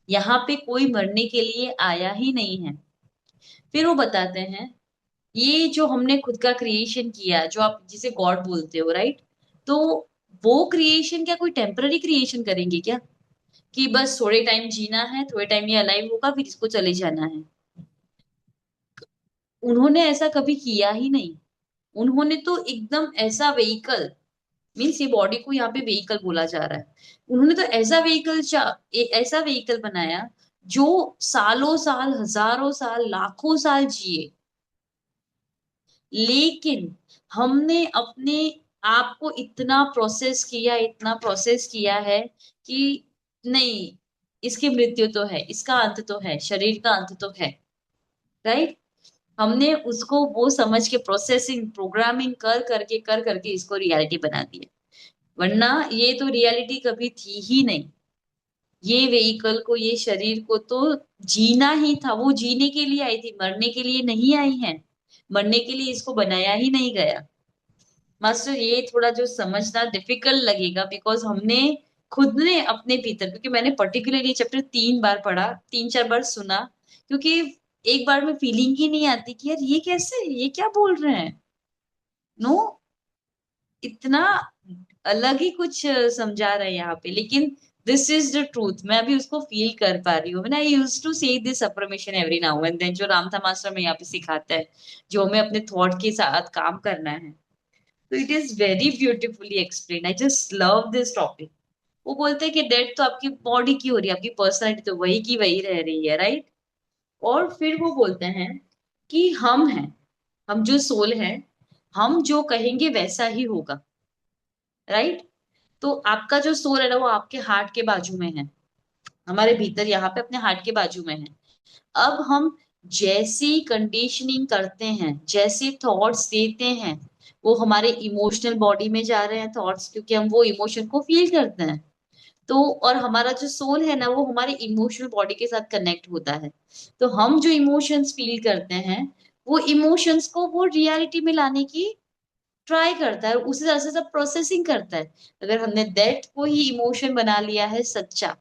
यहाँ पे कोई मरने के लिए आया ही नहीं है। फिर वो बताते हैं, ये जो हमने खुद का क्रिएशन किया, जो आप जिसे गॉड बोलते हो, राइट, तो वो क्रिएशन क्या कोई टेम्पररी क्रिएशन करेंगे क्या, कि बस थोड़े टाइम जीना है, थोड़े टाइम ये अलाइव होगा फिर इसको चले जाना है? उन्होंने ऐसा कभी किया ही नहीं। उन्होंने तो एकदम ऐसा व्हीकल, मीन्स ये बॉडी को यहाँ पे व्हीकल बोला जा रहा है, उन्होंने तो ऐसा व्हीकल बनाया जो सालों साल, हजारों साल, लाखों साल जिए। लेकिन हमने अपने आप को इतना प्रोसेस किया, इतना प्रोसेस किया है कि नहीं, इसकी मृत्यु तो है, इसका अंत तो है, शरीर का अंत तो है, राइट। हमने उसको वो समझ के प्रोसेसिंग, प्रोग्रामिंग कर करके इसको रियलिटी बना दिया। वरना ये तो रियलिटी कभी थी ही नहीं। ये व्हीकल को, ये शरीर को तो जीना ही था, वो जीने के लिए आई थी, मरने के लिए नहीं आई है। मरने के लिए इसको बनाया ही नहीं गया। मास्टर ये थोड़ा जो समझना डिफिकल्ट लगेगा, बिकॉज हमने खुद ने अपने भीतर, क्योंकि मैंने पर्टिकुलरली चैप्टर 3 बार पढ़ा, 3 4 बार सुना, क्योंकि एक बार में फीलिंग ही नहीं आती कि यार ये कैसे, ये क्या बोल रहे हैं। नो, इतना अलग ही कुछ समझा रहे हैं यहाँ पे, लेकिन दिस इज द ट्रूथ। मैं अभी उसको फील कर पा रही हूँ। I use to say this affirmation every now and then, जो रामथा मास्टर में यहाँ पे सिखाता है, जो हमें अपने थॉट के साथ काम करना है। तो it is very beautifully explain, I just love this topic. वो बोलते हैं कि डेथ तो आपकी बॉडी की हो रही है, आपकी पर्सनैलिटी तो वही की वही रह रही है, राइट। और फिर वो बोलते हैं कि हम हैं, हम जो सोल है, हम जो कहेंगे वैसा ही होगा, राइट। तो आपका जो सोल है ना, वो आपके हार्ट के बाजू में है, हमारे भीतर यहाँ पे अपने हार्ट के बाजू में है। अब हम जैसी कंडीशनिंग करते हैं, जैसे थॉट्स देते हैं, वो हमारे इमोशनल बॉडी में जा रहे हैं थॉट्स, क्योंकि हम वो इमोशन को फील करते हैं। तो और हमारा जो सोल है ना, वो हमारे इमोशनल बॉडी के साथ कनेक्ट होता है। तो हम जो इमोशंस फील करते हैं, वो इमोशंस को वो रियलिटी में लाने की ट्राई करता है, उसी तरह से सब प्रोसेसिंग करता है। अगर हमने दैट को ही इमोशन बना लिया है सच्चा,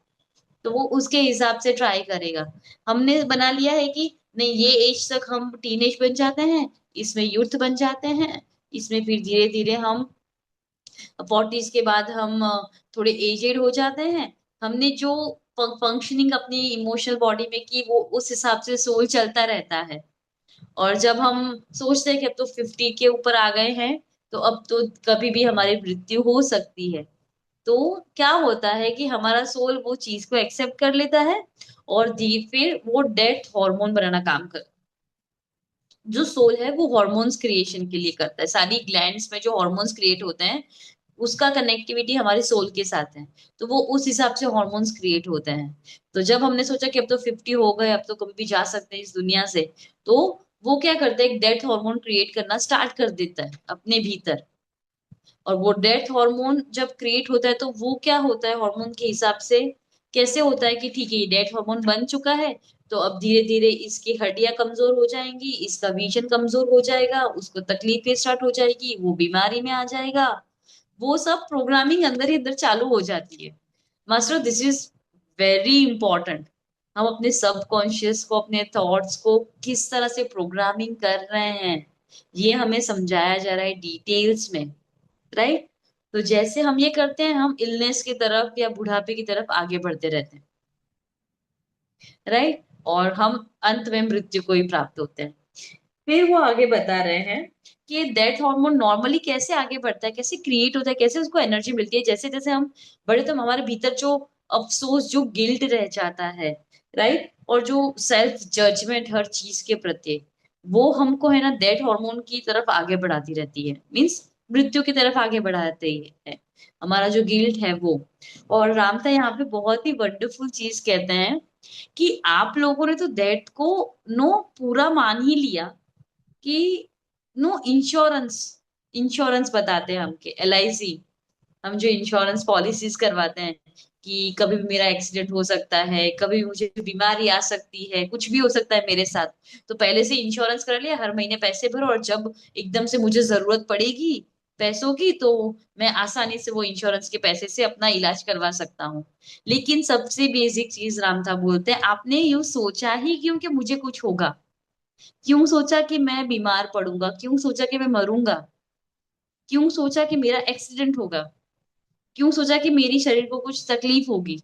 तो वो उसके हिसाब से ट्राई करेगा। हमने बना लिया है कि नहीं, ये एज तक हम टीनेज बन जाते हैं, इसमें यूथ बन जाते हैं, इसमें फिर धीरे धीरे हम 40s के बाद हम थोड़े एजेड हो जाते हैं। हमने जो फंक्शनिंग अपनी इमोशनल बॉडी में की वो उस हिसाब से सोल चलता रहता है। और जब हम सोचते हैं कि अब तो 50 के ऊपर आ गए हैं, तो अब तो कभी भी हमारी मृत्यु हो सकती है। तो क्या होता है कि हमारा सोल वो चीज को एक्सेप्ट कर लेता है और धी फिर वो डेथ हार्मोन बनाना काम कर। जो सोल है वो हॉर्मोन्स क्रिएशन के लिए करता है, सारी ग्लैंड्स में जो हॉर्मोन्स क्रिएट होते हैं उसका कनेक्टिविटी हमारे सोल के साथ है। तो वो उस हिसाब से हॉर्मोन्स क्रिएट होते हैं। तो जब हमने सोचा कि अब तो 50 हो गए, अब तो कभी भी जा सकते हैं इस दुनिया से, तो वो क्या करता है, एक डेथ हार्मोन क्रिएट करना स्टार्ट कर देता है अपने भीतर। और वो डेथ हार्मोन जब क्रिएट होता है तो वो क्या होता है हार्मोन के हिसाब से, कैसे होता है कि ठीक है ये डेथ हार्मोन बन चुका है, तो अब धीरे धीरे इसकी हड्डियां कमजोर हो जाएंगी, इसका विजन कमजोर हो जाएगा, उसको तकलीफें स्टार्ट हो जाएगी, वो बीमारी में आ जाएगा। वो सब प्रोग्रामिंग अंदर ही अंदर चालू हो जाती है। Master this is very important. हम अपने सबकॉन्शियस को, अपने थॉट्स को किस तरह से प्रोग्रामिंग कर रहे हैं, ये हमें समझाया जा रहा है डिटेल्स में। राइट। तो जैसे हम ये करते हैं, हम इलनेस की तरफ या बुढ़ापे की तरफ आगे बढ़ते रहते हैं। राइट। और हम अंत में मृत्यु को ही प्राप्त होते हैं। फिर वो आगे बता रहे हैं कि डेथ हार्मोन नॉर्मली कैसे आगे बढ़ता है, कैसे क्रिएट होता है, कैसे उसको एनर्जी मिलती है। जैसे जैसे हम बड़े, तो हमारे भीतर जो अफसोस, जो गिल्ट रह जाता है, राइट, और जो सेल्फ जजमेंट हर चीज के प्रति, वो हमको है ना डेथ हार्मोन की तरफ आगे बढ़ाती रहती है, मीन्स मृत्यु की तरफ आगे बढ़ाते ही है हमारा जो गिल्ट है वो। और रामता यहाँ पे बहुत ही वंडरफुल चीज कहते हैं कि आप लोगों ने तो डेथ को नो पूरा मान ही लिया कि नो इंश्योरेंस, इंश्योरेंस बताते हैं हमके LIC। हम जो इंश्योरेंस पॉलिसीज करवाते हैं कि कभी भी मेरा एक्सीडेंट हो सकता है, कभी भी मुझे बीमारी आ सकती है, कुछ भी हो सकता है मेरे साथ, तो पहले से इंश्योरेंस कर लिया, हर महीने पैसे भरो, और जब एकदम से मुझे जरूरत पड़ेगी पैसों की, तो मैं आसानी से वो इंश्योरेंस के पैसे से अपना इलाज करवा सकता हूँ। लेकिन सबसे बेसिक चीज राम था बोलते हैं, आपने यूं सोचा ही क्यों कि मुझे कुछ होगा? क्यों सोचा कि मैं बीमार पड़ूंगा? क्यों सोचा कि मैं मरूंगा? क्यों सोचा कि मेरा एक्सीडेंट होगा? क्यों सोचा कि मेरी शरीर को कुछ तकलीफ होगी?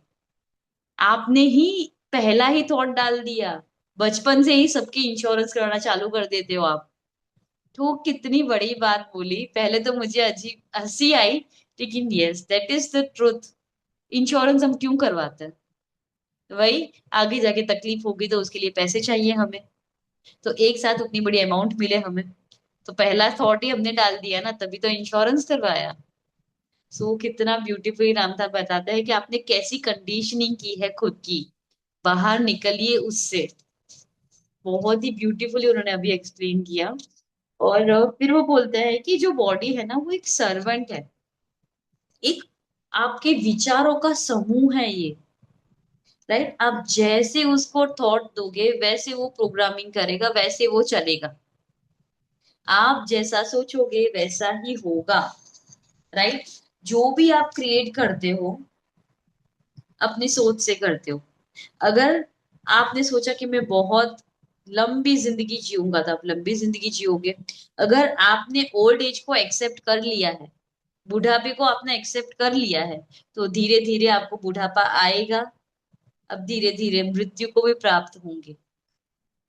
आपने ही पहला ही थॉट डाल दिया। बचपन से ही सबकी इंश्योरेंस कराना चालू कर देते हो आप। तो कितनी बड़ी बात बोली, पहले तो मुझे अजीब हंसी आई, लेकिन yes that is the truth. Insurance हम क्यों करवाते हैं? वही, आगे जाके तकलीफ होगी तो उसके लिए पैसे चाहिए हमें, तो एक साथ उतनी बड़ी अमाउंट मिले हमें, तो पहला थॉट ही हमने डाल दिया ना, तभी तो इंश्योरेंस करवाया। सो कितना ब्यूटीफुली रामता बताता है कि आपने कैसी कंडीशनिंग की है खुद की, बाहर निकलिए उससे। बहुत ही ब्यूटीफुली उन्होंने अभी एक्सप्लेन किया। और फिर वो बोलते हैं कि जो बॉडी है ना वो एक सर्वेंट है, एक आपके विचारों का समूह है ये। राइट, आप जैसे उसको थॉट दोगे वैसे वो प्रोग्रामिंग करेगा, वैसे वो चलेगा। आप जैसा सोचोगे वैसा ही होगा। राइट। जो भी आप क्रिएट करते हो अपनी सोच से करते हो। अगर आपने सोचा कि मैं बहुत लंबी जिंदगी जीऊंगा, तो आप लंबी जिंदगी जियोगे। अगर आपने ओल्ड एज को एक्सेप्ट कर लिया है, बुढ़ापे को आपने एक्सेप्ट कर लिया है, तो धीरे धीरे आपको बुढ़ापा आएगा। अब धीरे धीरे मृत्यु को भी प्राप्त होंगे।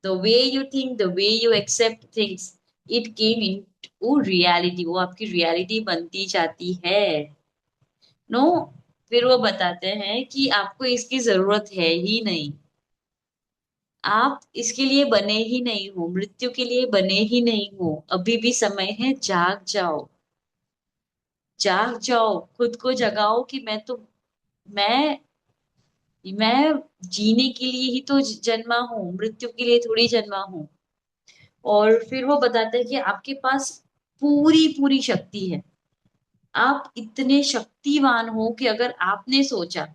The way you think, the way you accept things, it came into reality, वो आपकी रियलिटी बनती जाती है। नो, फिर वो बताते हैं कि आपको इसकी जरूरत है ही नहीं। आप इसके लिए बने ही नहीं हो, मृत्यु के लिए बने ही नहीं हो। अभी भी समय है, जाग जाओ। जाग जाओ, खुद को जगाओ कि मैं जीने के लिए ही तो जन्मा हूँ, मृत्यु के लिए थोड़ी जन्मा हूँ। और फिर वो बताते हैं कि आपके पास पूरी पूरी शक्ति है। आप इतने शक्तिवान हो कि अगर आपने सोचा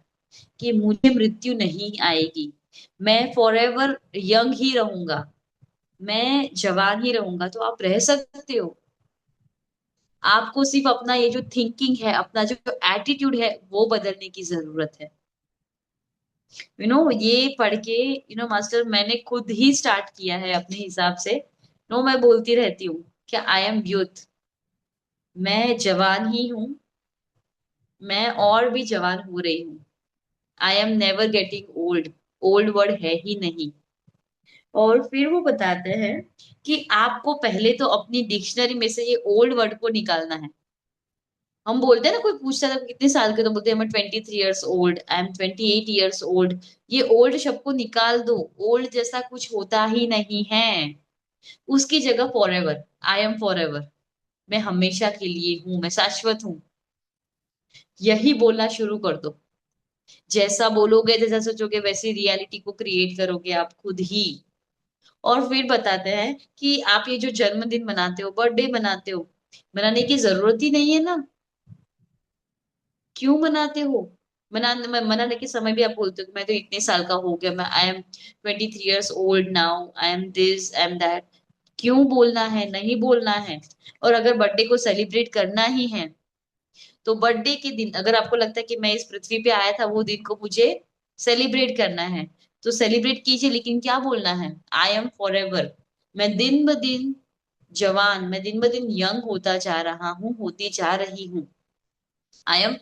कि मुझे मृत्यु नहीं आएगी, मैं फॉर एवर यंग ही रहूंगा, मैं जवान ही रहूंगा, तो आप रह सकते हो। आपको सिर्फ अपना ये जो थिंकिंग है, अपना जो एटीट्यूड है, वो बदलने की जरूरत है। ये पढ़ के मास्टर मैंने खुद ही स्टार्ट किया है अपने हिसाब से। मैं बोलती रहती हूँ कि आई एम यूथ, मैं जवान ही हूँ, मैं और भी जवान हो रही हूँ। I am never getting old. Old word है ही नहीं। और फिर वो बताते हैं कि आपको पहले तो अपनी डिक्शनरी में से ये ओल्ड वर्ड को निकालना है। हम बोलते हैं ना, कोई पूछता है कितने साल के, तो बोलते हैं मैं 23 years old, I am 28 years old. ये ओल्ड शब्द को निकाल दो। ओल्ड जैसा कुछ होता ही नहीं है। उसकी जगह for ever. I am for ever. मैं हमेशा के लिए हूं, मैं शाश्वत हूँ। यही बोलना शुरू कर दो। जैसा बोलोगे, जैसा सोचोगे, वैसी रियलिटी को क्रिएट करोगे आप खुद ही। और फिर बताते हैं कि आप ये जो जन्मदिन मनाते हो, बर्थडे मनाते हो, मनाने की जरूरत ही नहीं है ना। क्यों मनाते हो? मनाने के समय भी आप बोलते हो कि मैं तो इतने साल का हो गया, मैं I am 23 years old now, I am this, I am that. क्यों बोलना है? नहीं बोलना है। और अगर बर्थडे को सेलिब्रेट करना ही है, तो बर्थडे के दिन अगर आपको लगता है कि मैं इस पृथ्वी पे आया था, वो दिन को मुझे सेलिब्रेट करना है, तो सेलिब्रेट कीजिए। लेकिन क्या बोलना है? I am for ever. मैं दिन ब दिन जवान, मैं दिन ब दिन यंग होता जा रहा हूँ, होती जा रही हूँ। I am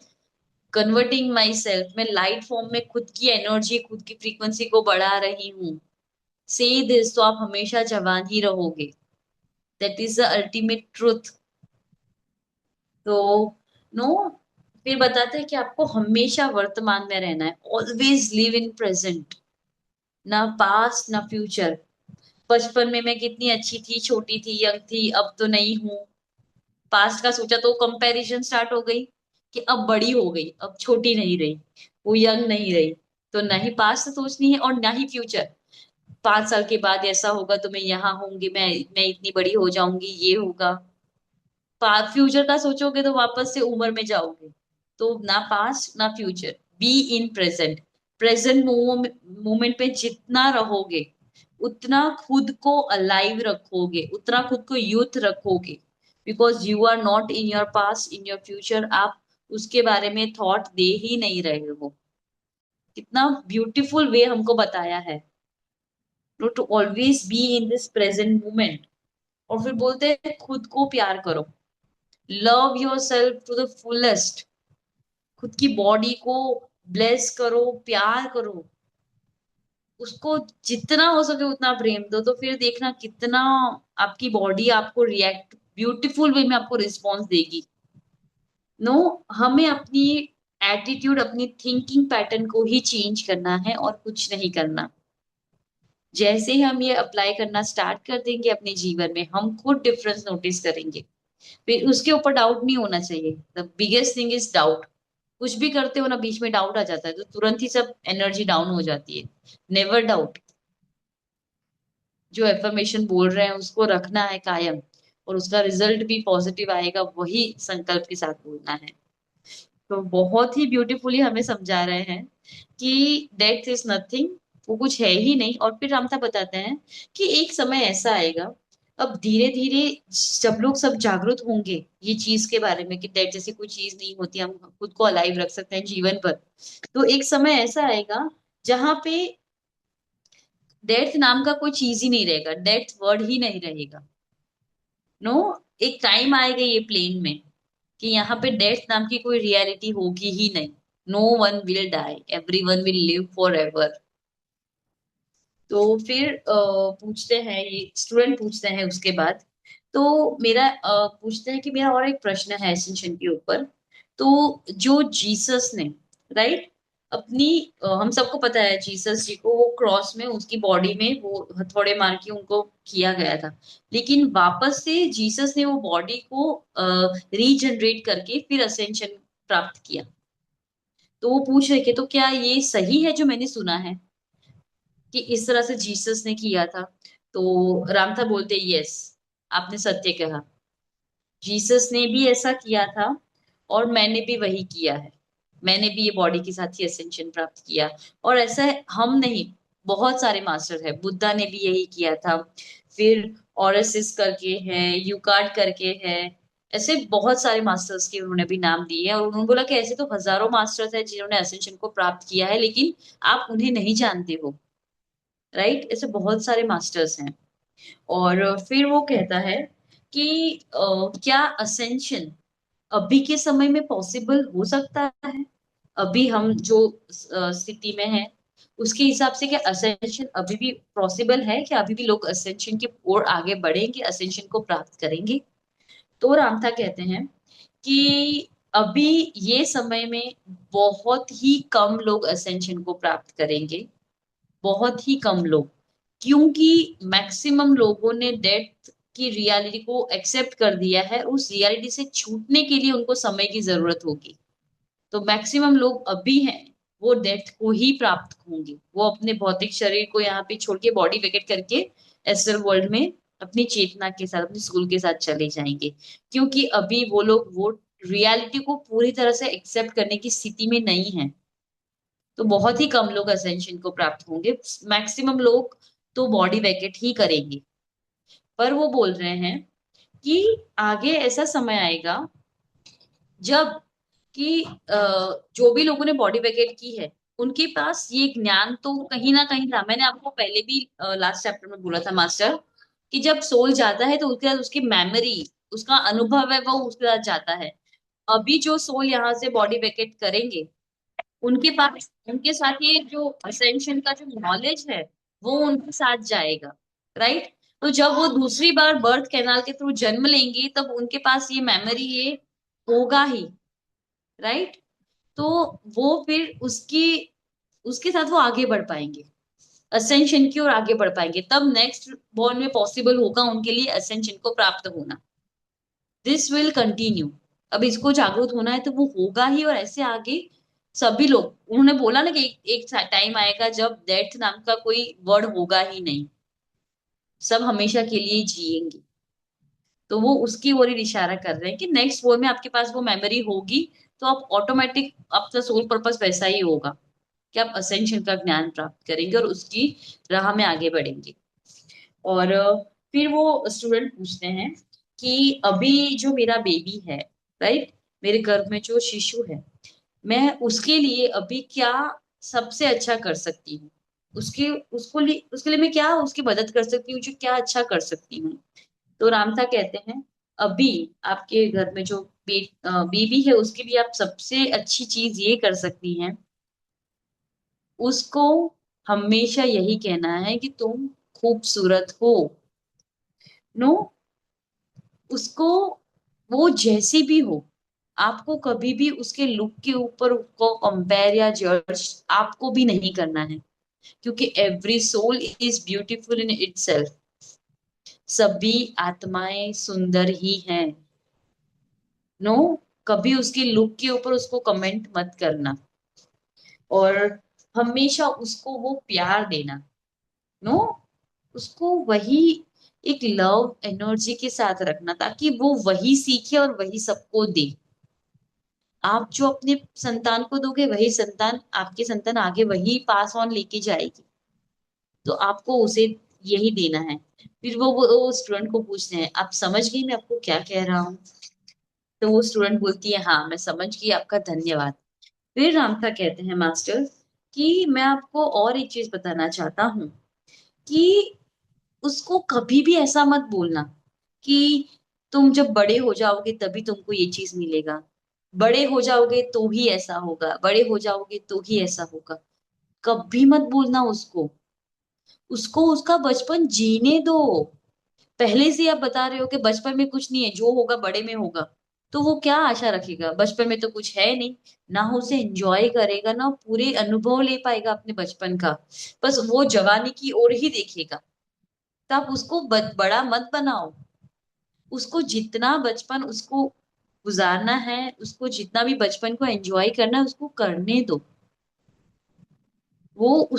converting my self. मैं लाइट फॉर्म में खुद की एनर्जी, खुद की फ्रीक्वेंसी को बढ़ा रही हूँ। से दिस, तो आप हमेशा जवान ही रहोगे। That is the ultimate truth. तो नो, फिर बताते हैं कि आपको हमेशा वर्तमान में रहना है। Always live in present. ना पास्ट ना फ्यूचर। बचपन में मैं कितनी अच्छी थी, छोटी थी, यंग थी, अब तो नहीं हूँ। पास्ट का सोचा तो कंपैरिजन स्टार्ट हो गई कि अब बड़ी हो गई, अब छोटी नहीं रही, वो यंग नहीं रही। तो ना ही पास्ट सोचनी है और ना ही फ्यूचर। 5 साल के बाद ऐसा होगा तो मैं यहाँ होंगी, मैं इतनी बड़ी हो जाऊंगी, ये होगा। फ्यूचर का सोचोगे तो वापस से उम्र में जाओगे। तो ना पास्ट ना future. Be in present. Present moment में जितना रहोगे, उतना खुद को अलाइव रखोगे, उतना खुद को यूथ रखोगे। Because you are not in your past, in your future. आप उसके बारे में थॉट दे ही नहीं रहे हो। कितना ब्यूटीफुल वे हमको बताया है, to always be in this present moment. और फिर बोलते हैं खुद को प्यार करो। Love yourself to the fullest. खुद की बॉडी को ब्लेस करो, प्यार करो। उसको जितना हो सके उतना प्रेम दो, तो फिर देखना कितना आपकी बॉडी आपको रिएक्ट ब्यूटीफुल वे में आपको रिस्पॉन्स देगी। नो, हमें अपनी एटीट्यूड, अपनी थिंकिंग पैटर्न को ही चेंज करना है और कुछ नहीं करना। जैसे ही हम ये अप्लाई करना स्टार्ट कर देंगे अपने जीवन में, हम खुद डिफरेंस नोटिस करेंगे। फिर उसके ऊपर डाउट नहीं होना चाहिए। The biggest thing is doubt. कुछ भी करते हो ना, बीच में डाउट आ जाता है तो तुरंत ही सब एनर्जी डाउन हो जाती है। Never doubt. जो एफर्मेशन बोल रहे हैं उसको रखना है कायम, और उसका रिजल्ट भी पॉजिटिव आएगा, वही संकल्प के साथ बोलना है। तो बहुत ही ब्यूटीफुली हमें समझा रहे हैं कि डेथ इज नथिंग, वो कुछ है ही नहीं। और फिर रामता बताते हैं कि एक समय ऐसा आएगा, अब धीरे धीरे जब लोग सब जागरूक होंगे ये चीज के बारे में कि डेथ जैसी कोई चीज नहीं होती, हम खुद को अलाइव रख सकते हैं जीवन पर। तो एक समय ऐसा आएगा जहां पे डेथ नाम का कोई चीज ही नहीं रहेगा, डेथ वर्ड ही नहीं रहेगा। नो, एक टाइम आएगा ये प्लेन में कि यहाँ पे डेथ नाम की कोई रियलिटी होगी ही नहीं। No one will die, everyone will live forever. तो फिर पूछते हैं, ये स्टूडेंट पूछते हैं उसके बाद। तो मेरा पूछते हैं कि मेरा और एक प्रश्न है एसेंशन के ऊपर। तो जो जीसस ने, राइट, अपनी हम सबको पता है जीसस जी को वो क्रॉस में उसकी बॉडी में वो हथौड़े मार के उनको किया गया था। लेकिन वापस से जीसस ने वो बॉडी को रीजनरेट करके फिर असेंशन प्राप्त किया। तो वो पूछ रहे थे तो क्या ये सही है जो मैंने सुना है कि इस तरह से जीसस ने किया था? तो राम था बोलते यस, आपने सत्य कहा। जीसस ने भी ऐसा किया था और मैंने भी वही किया है। मैंने भी ये बॉडी के साथ ही असेंशन प्राप्त किया। और ऐसा है, हम नहीं, बहुत सारे मास्टर है। बुद्धा ने भी यही किया था। फिर ओरेसिस करके है, यूकार्ड करके है। ऐसे बहुत सारे मास्टर्स के उन्होंने भी नाम दिए हैं, और उन्होंने बोला कि ऐसे तो हजारों मास्टर्स हैं जिन्होंने असेंशन को प्राप्त किया है, लेकिन आप उन्हें नहीं जानते हो। राइट, ऐसे बहुत सारे मास्टर्स हैं। और फिर वो कहता है कि क्या असेंशन अभी के समय में पॉसिबल हो सकता है? अभी हम जो स्थिति में है उसके हिसाब से क्या असेंशन अभी भी पॉसिबल है? क्या अभी भी लोग असेंशन की ओर आगे बढ़ेंगे, असेंशन को प्राप्त करेंगे? तो रामथा कहते हैं कि अभी ये समय में बहुत ही कम लोग असेंशन को प्राप्त करेंगे, बहुत ही कम लोग, क्योंकि मैक्सिमम लोगों ने डेथ की रियलिटी को एक्सेप्ट कर दिया है। उस रियलिटी से छूटने के लिए उनको समय की जरूरत होगी। तो मैक्सिमम लोग अभी हैं वो डेथ को ही प्राप्त होंगे, वो अपने भौतिक शरीर को यहाँ पे छोड़ के बॉडी वेकेट करके एस्ट्रल वर्ल्ड में अपनी चेतना के साथ, अपने सोल के साथ चले जाएंगे, क्योंकि अभी वो लोग वो रियलिटी को पूरी तरह से एक्सेप्ट करने की स्थिति में नहीं है। तो बहुत ही कम लोग असेंशन को प्राप्त होंगे, मैक्सिमम लोग तो बॉडी वैकेट ही करेंगे। पर वो बोल रहे हैं कि आगे ऐसा समय आएगा जब कि जो भी लोगों ने बॉडी वैकेट की है उनके पास ये ज्ञान तो कहीं ना कहीं था। मैंने आपको पहले भी लास्ट चैप्टर में बोला था मास्टर, कि जब सोल जाता है तो उसके बाद उसकी मेमोरी, उसका अनुभव है वो उसके साथ जाता है। अभी जो सोल यहाँ से बॉडी वैकेट करेंगे उनके पास, उनके साथ ये जो असेंशन का जो नॉलेज है वो उनके साथ जाएगा। राइट? तो जब वो दूसरी बार बर्थ कैनाल के थ्रू जन्म लेंगे तब उनके पास ये मेमोरी ये होगा ही। राइट? तो वो फिर उसकी, उसके साथ वो आगे बढ़ पाएंगे, असेंशन की ओर आगे बढ़ पाएंगे। तब नेक्स्ट बॉर्न में पॉसिबल होगा उनके लिए असेंशन को प्राप्त होना। This will continue. अब इसको जागरूक होना है तो वो होगा ही, और ऐसे आगे सभी लोग, उन्होंने बोला ना कि एक टाइम आएगा जब डेथ नाम का कोई वर्ड होगा ही नहीं, सब हमेशा के लिए जिएंगे। तो वो उसकी ओर ही इशारा कर रहे हैं कि नेक्स्ट वर्ड में आपके पास वो मेमोरी होगी, तो आप ऑटोमेटिक आपका सोल पर्पस वैसा ही होगा कि आप असेंशन का ज्ञान प्राप्त करेंगे और उसकी राह में आगे बढ़ेंगे। और फिर वो स्टूडेंट पूछते हैं कि अभी जो मेरा बेबी है, राइट, मेरे गर्भ में जो शिशु है, मैं उसके लिए अभी क्या सबसे अच्छा कर सकती हूँ? उसके उसके लिए मैं क्या उसकी मदद कर सकती हूँ, जो क्या अच्छा कर सकती हूँ? तो रामथा कहते हैं अभी आपके घर में जो बेबी है उसके लिए आप सबसे अच्छी चीज ये कर सकती हैं, उसको हमेशा यही कहना है कि तुम खूबसूरत हो। नो, उसको, वो जैसी भी हो, आपको कभी भी उसके लुक के ऊपर उसको कंपेयर या जज आपको भी नहीं करना है, क्योंकि every soul is beautiful in itself. सभी आत्माएं सुंदर ही हैं। नो, कभी उसके लुक के ऊपर उसको कमेंट मत करना, और हमेशा उसको वो प्यार देना। नो, उसको वही एक लव एनर्जी के साथ रखना ताकि वो वही सीखे और वही सबको दे। आप जो अपने संतान को दोगे वही संतान, आपके संतान आगे वही पास ऑन लेके जाएगी। तो आपको उसे यही देना है। फिर वो स्टूडेंट को पूछते हैं आप समझ गई मैं आपको क्या कह रहा हूँ? तो वो स्टूडेंट बोलती है हाँ मैं समझ गई, आपका धन्यवाद। फिर रामता कहते हैं मास्टर कि मैं आपको और एक चीज बताना चाहता हूँ कि उसको कभी भी ऐसा मत बोलना कि तुम जब बड़े हो जाओगे तभी तुमको ये चीज मिलेगा, बड़े हो जाओगे तो ही ऐसा होगा, बड़े हो जाओगे तो ही ऐसा होगा। कभी मत बोलना उसको। उसको उसका बचपन जीने दो। पहले से आप बता रहे हो कि बचपन में कुछ नहीं है, जो होगा बड़े में होगा, तो वो क्या आशा रखेगा? बचपन में तो कुछ है नहीं, ना हो उसे एंजॉय करेगा ना पूरे अनुभव ले पाएगा अपने बचपन का, बस वो जवानी की ओर ही देखेगा। तो आप उसको बड़ा मत बनाओ। उसको जितना बचपन उसको गुजारना है, उसको जितना भी बचपन को एंजॉय करना है उसको करने दो। वो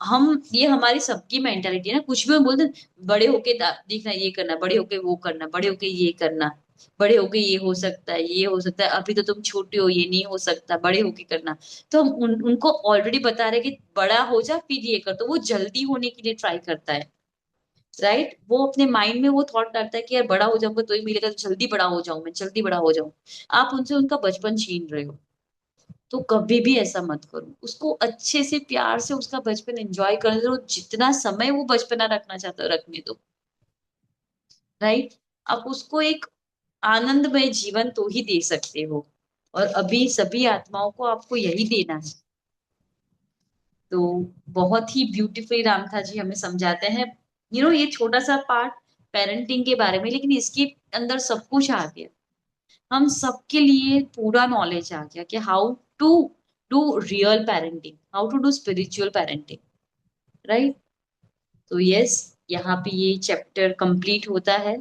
हम, ये हमारी सबकी मेंटालिटी है ना, कुछ भी हम बोलते हैं, बड़े होके देखना ये करना, बड़े होके वो करना, बड़े होके ये करना, बड़े होके ये हो सकता है, ये हो सकता है, अभी तो तुम छोटे हो ये नहीं हो सकता, बड़े होके करना। तो हम उनको ऑलरेडी बता रहे हैं कि बड़ा हो जा फिर ये कर, तो वो जल्दी होने के लिए ट्राई करता है। राइट? वो अपने माइंड में वो थॉट करता है कि यार बड़ा हो जाऊंगा तो ही मिलेगा, तो जल्दी बड़ा हो जाऊं, मैं जल्दी बड़ा हो जाऊं। आप उनसे उनका बचपन छीन रहे हो। तो कभी भी ऐसा मत करो, उसको अच्छे से प्यार से उसका बचपन एंजॉय करने दो, जितना समय वो बचपना रखना चाहता है रखने दो। राइट? आप उसको एक आनंदमय जीवन तो ही दे सकते हो, और अभी सभी आत्माओं को आपको यही देना है। तो बहुत ही ब्यूटीफुली रामथा जी हमें समझाते हैं। ये छोटा सा पार्ट पेरेंटिंग के बारे में, लेकिन इसके अंदर सब कुछ आ गया। हम सबके लिए पूरा नॉलेज आ गया कि how to do real parenting, how to do spiritual parenting, right. तो यस, यहाँ पे ये चैप्टर कंप्लीट होता है।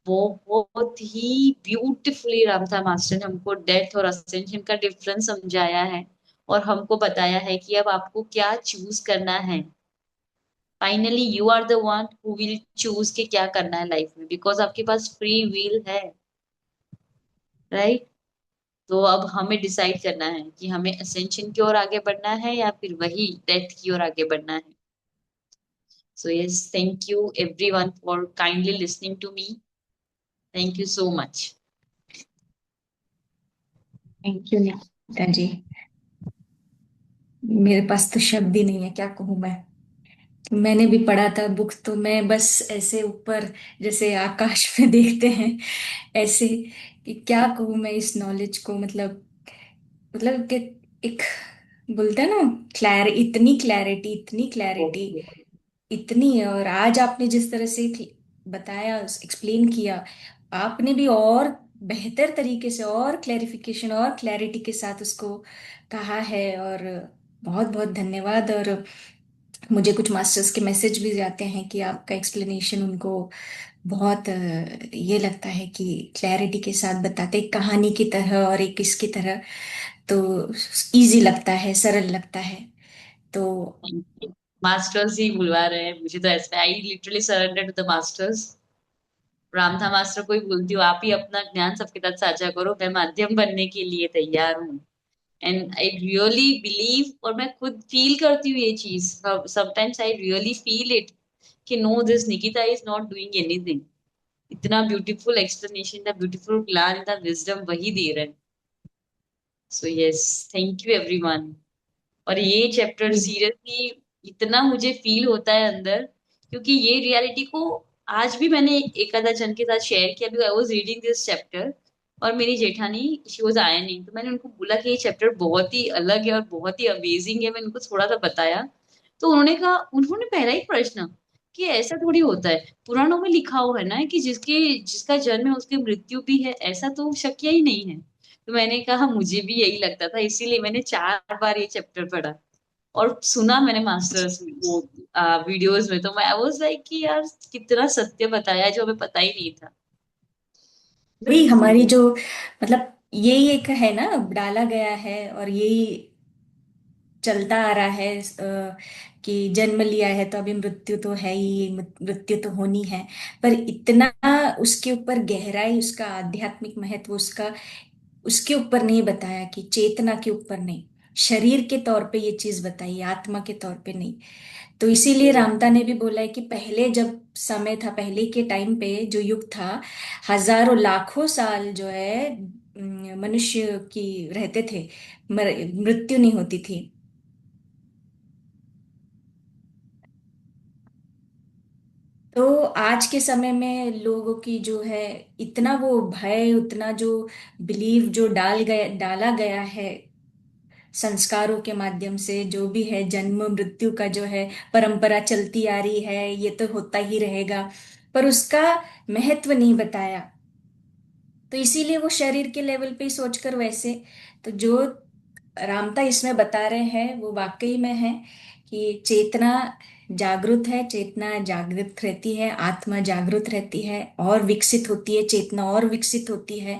बहुत ही ब्यूटीफुली रामथा मास्टर ने हमको डेथ और असेंशन का डिफरेंस समझाया है, और हमको बताया है कि अब आपको क्या चूज करना है। Finally you are the one who will choose के क्या करना है लाइफ में, बिकॉज आपके पास फ्री विल है, राइट। तो अब हमें डिसाइड करना है कि हमें असेंशन की ओर आगे बढ़ना है या फिर वही डेथ की ओर आगे बढ़ना है। So yes, thank you everyone for kindly listening to me. Thank you so much. Thank you Nikita ji. मेरे पास तो शब्द ही नहीं है, क्या कहूँ मैं। मैंने भी पढ़ा था बुक, तो मैं बस ऐसे ऊपर जैसे आकाश में देखते हैं ऐसे, कि क्या कहूँ मैं इस नॉलेज को। मतलब कि एक बोलते हैं ना, इतनी क्लैरिटी, इतनी क्लैरिटी, इतनी। और आज आपने जिस तरह से बताया, एक्सप्लेन किया, आपने भी और बेहतर तरीके से और क्लैरिफिकेशन और क्लैरिटी के साथ उसको कहा है। और बहुत बहुत धन्यवाद। और मुझे कुछ मास्टर्स के मैसेज भी जाते हैं कि आपका एक्सप्लेनेशन उनको बहुत ये लगता है कि क्लैरिटी के साथ बताते, एक कहानी की तरह और एक इसकी तरह। तो इजी लगता है, सरल लगता है। तो मास्टर्स ही बुलवा रहे हैं मुझे, तो ऐसे I literally surrender to the masters. Ramtha master को ही बोलती हूँ, आप ही अपना ज्ञान सबके साथ साझा करो, मैं माध्यम बनने के लिए तैयार हूँ। एंड आई रियली बिलीव, और मैं खुद फील करती हूँ ये चीज। Sometimes I really feel it कि no, this Nikita is not doing anything. इतना beautiful explanation, the beautiful plan, the wisdom वही दे रहे हैं। So yes, thank you everyone. और ये चैप्टर ये सीरियसली इतना मुझे फील होता है अंदर, क्योंकि ये रियलिटी को आज भी मैंने एक आधा जन के साथ शेयर किया। I was reading this chapter, और मेरी जेठानी, शी वाज आयरनिंग, तो मैंने उनको बोला कि ये चैप्टर बहुत ही अलग है और बहुत ही अमेजिंग है। मैंने उनको थोड़ा सा बताया, तो उन्होंने कहा, उन्होंने पहला ही प्रश्न कि ऐसा थोड़ी होता है, पुराणों में लिखा हुआ है ना कि जिसका जन्म है उसकी मृत्यु भी है, ऐसा तो शक्य ही नहीं है। तो मैंने कहा मुझे भी यही लगता था, इसीलिए मैंने 4 बार ये चैप्टर पढ़ा और सुना मैंने मास्टर्स वो वीडियोस में। तो मैं आई वाज लाइक कि यार कितना सत्य बताया है जो हमें पता ही नहीं था। वही हमारी जो, मतलब यही एक है ना, डाला गया है और यही चलता आ रहा है, कि जन्म लिया है तो अभी मृत्यु तो है ही, मृत्यु तो होनी है। पर इतना उसके ऊपर गहराई, उसका आध्यात्मिक महत्व, उसका उसके ऊपर नहीं बताया, कि चेतना के ऊपर नहीं, शरीर के तौर पे ये चीज बताई, आत्मा के तौर पे नहीं। तो इसीलिए रामता ने भी बोला है कि पहले जब समय था, पहले के टाइम पे जो युग था, हजारों लाखों साल जो है मनुष्य की रहते थे, मृत्यु नहीं होती थी। तो आज के समय में लोगों की जो है, इतना वो भय, उतना जो बिलीव जो डाला गया है संस्कारों के माध्यम से, जो भी है जन्म मृत्यु का जो है परंपरा चलती आ रही है, ये तो होता ही रहेगा, पर उसका महत्व नहीं बताया। तो इसीलिए वो शरीर के लेवल पे ही सोचकर वैसे। तो जो रामता इसमें बता रहे हैं वो वाकई में है, कि चेतना जागृत है, चेतना जागृत रहती है, आत्मा जागृत रहती है और विकसित होती है, चेतना और विकसित होती है।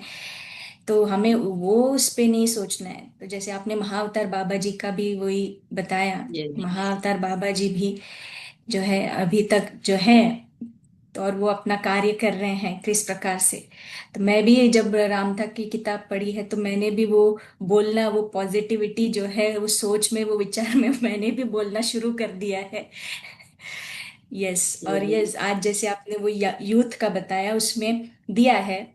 तो हमें वो उस पे नहीं सोचना है। तो जैसे आपने महाअवतार बाबा जी का भी वही बताया, यस, महाअवतार बाबा जी भी जो है अभी तक जो है, तो और वो अपना कार्य कर रहे हैं किस प्रकार से। तो मैं भी जब रामथा की किताब पढ़ी है, तो मैंने भी वो बोलना, वो पॉजिटिविटी जो है, वो सोच में, वो विचार में मैंने भी बोलना शुरू कर दिया है। यस। और यस, आज जैसे आपने वो यूथ का बताया, उसमें दिया है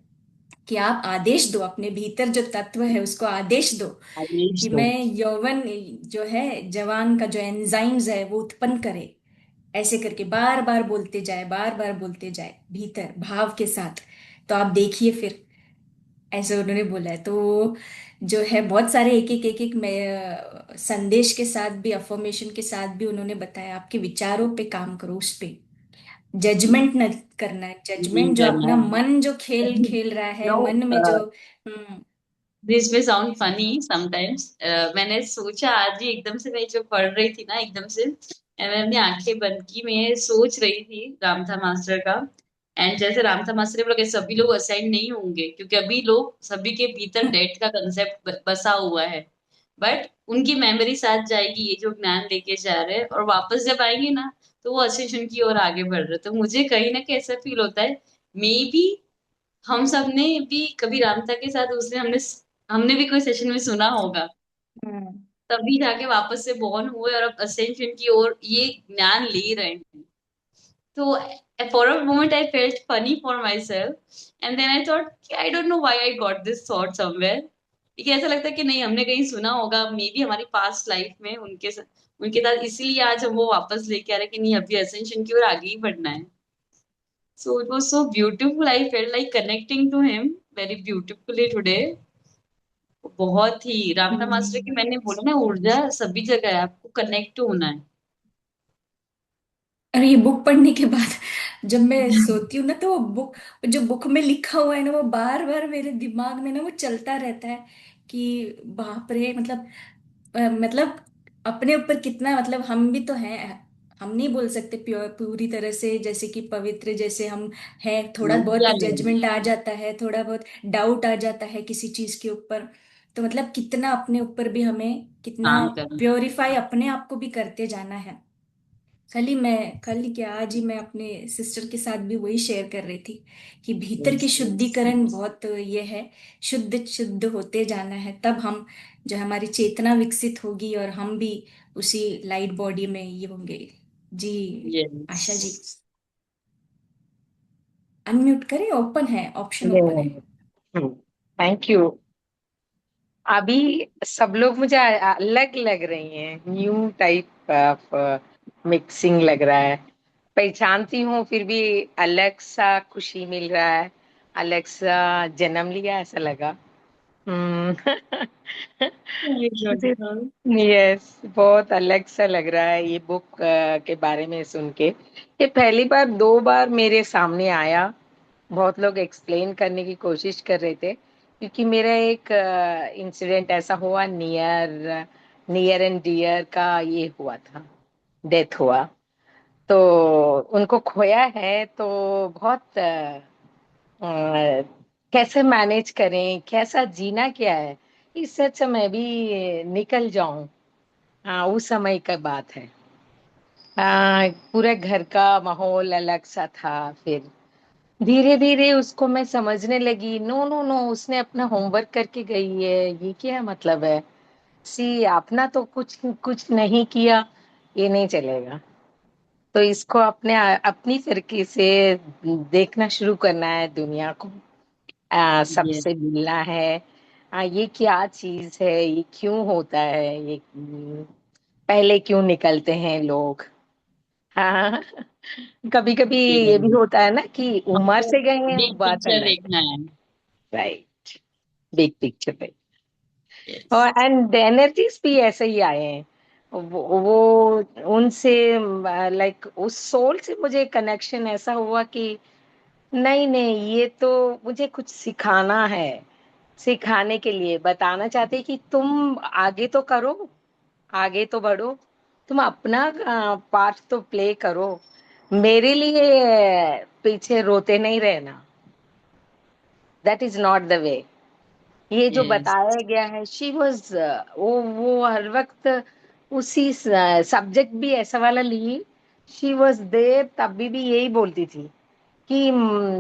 कि आप आदेश दो, अपने भीतर जो तत्व है उसको आदेश दो आदेश कि दो। मैं यौवन जो है, जवान का जो एंजाइम्स है वो उत्पन्न करे। ऐसे करके बार बार बोलते जाए, बार बार बोलते जाए भीतर भाव के साथ। तो आप देखिए फिर, ऐसे उन्होंने बोला है। तो जो है बहुत सारे एक एक मैं संदेश के साथ भी, अफर्मेशन के साथ भी उन्होंने बताया, आपके विचारों पे काम करो, उस पे जजमेंट न करना है। नहीं जजमेंट जो करना अपना है। मन जो खेल खेल रहा है नो, मन में जो। हम्म। दिस में साउंड फनी समटाइम्स। मैंने सोचा आज ही एकदम से, मैं जो पढ़ रही थी ना एकदम से, मैंने अपनी आंखें बंद की, मैं सोच रही थी रामथा मास्टर का। एंड जैसे रामथा मास्टर ने बोला कि सभी लोग असाइन नहीं होंगे, क्योंकि अभी लोग सभी के भीतर डेट का कंसेप्ट बसा हुआ है। बट उनकी मेमोरी साथ जाएगी, ये जो ज्ञान लेके जा रहे हैं, और वापस जब आएंगे ना, तो वो असेशन की ओर आगे बढ़ रहे हैं। तो मुझे कहीं ना कहीं ऐसा फील होता है, मे बी हम सब ने भी कभी रामता के साथ दूसरे हमने हमने भी कोई सेशन में सुना होगा, हम्म। तभी जाके वापस से बॉर्न हुए और अब असेंशन की ओर ये ज्ञान ले रहे हैं। तो for a moment I felt funny for myself, and then I thought I don't know why I got this thought somewhere. लेकिन ऐसा लगता है कि नहीं, हमने कहीं सुना होगा, मे बी हमारी पास्ट लाइफ में उनके साथ, इसीलिए आज हम वो वापस लेके आ रहे हैं कि नहीं, अभी असेंशन की ओर आगे ही बढ़ना है। So it was so beautiful. I felt like connecting to him very beautifully today. बहुत ही रामता मास्टर की, हम्म। मैंने बोला ना, ऊर्जा सभी जगह है, आपको कनेक्ट होना है। और ये बुक पढ़ने के बाद जब मैं सोती हूँ ना, तो वो बुक, जो बुक में लिखा हुआ है ना, वो बार बार मेरे दिमाग में ना वो चलता रहता है कि बाप रे, मतलब मतलब अपने ऊपर कितना, मतलब हम भी तो हैं। हम नहीं बोल सकते प्योर पूरी तरह से, जैसे कि पवित्र जैसे हम हैं, थोड़ा बहुत किया नहीं, जजमेंट आ जाता है, थोड़ा बहुत डाउट आ जाता है किसी चीज के ऊपर। तो मतलब कितना अपने ऊपर भी हमें कितना काम करना। प्योरीफाई अपने आप को भी करते जाना है। कल ही क्या, आज ही मैं अपने सिस्टर के साथ भी वही शेयर कर रही थी कि भीतर यस, की यस, शुद्धिकरण बहुत ये है। शुद्ध शुद्ध होते जाना है, तब हम, जो हमारी चेतना विकसित होगी और हम भी उसी लाइट बॉडी में ये होंगे। जी। आशा जी, यस। अनम्यूट करें, ओपन है, ऑप्शन ओपन है। Thank you. अभी सब लोग मुझे अलग लग रही हैं, न्यू टाइप ऑफ मिक्सिंग लग रहा है। पहचानती हूँ फिर भी अलग सा खुशी मिल रहा है, अलग सा जन्म लिया ऐसा लगा। हम्म। यस, बहुत अलग सा लग रहा है ये बुक के बारे में सुन के। ये पहली बार, दो बार मेरे सामने आया। बहुत लोग एक्सप्लेन करने की कोशिश कर रहे थे, क्योंकि मेरा एक इंसिडेंट ऐसा हुआ, नियर नियर एंड डियर का ये हुआ था, डेथ हुआ। तो उनको खोया है, तो बहुत अ, कैसे मैनेज करें, कैसा जीना क्या है, इससे अच्छा मैं भी निकल जाऊं। हाँ, उस समय का बात है। पूरे घर का माहौल अलग सा था। फिर धीरे धीरे उसको मैं समझने लगी, नो नो नो, उसने अपना होमवर्क करके गई है, ये क्या मतलब है। सी, अपना तो कुछ कुछ नहीं किया, ये नहीं चलेगा। तो इसको अपने अपनी तरीके से देखना शुरू करना है दुनिया को। यस, सबसे मिलना है। ये क्या चीज है, ये क्यों होता है, ये पहले क्यों निकलते हैं लोग। हाँ, कभी कभी ये भी होता है ना कि उम्र हमको से गए हैं, वो बिग बात पिक्चर अलग है। देखना है। राइट, बिग पिक्चर पे। यस, और एंड एनर्जीज भी ऐसे ही आए हैं। वो उनसे, लाइक उस सोल से मुझे कनेक्शन ऐसा हुआ कि नहीं नहीं, ये तो मुझे कुछ सिखाना है। सिखाने के लिए बताना चाहते कि तुम आगे तो करो, आगे तो बढ़ो, तुम अपना पार्ट तो प्ले करो, मेरे लिए पीछे रोते नहीं रहना। That is not the way. ये जो यस, बताया गया है, शी वॉज, वो हर वक्त उसी सब्जेक्ट भी ऐसा वाला ली। शी वॉज देयर, तभी भी यही बोलती थी कि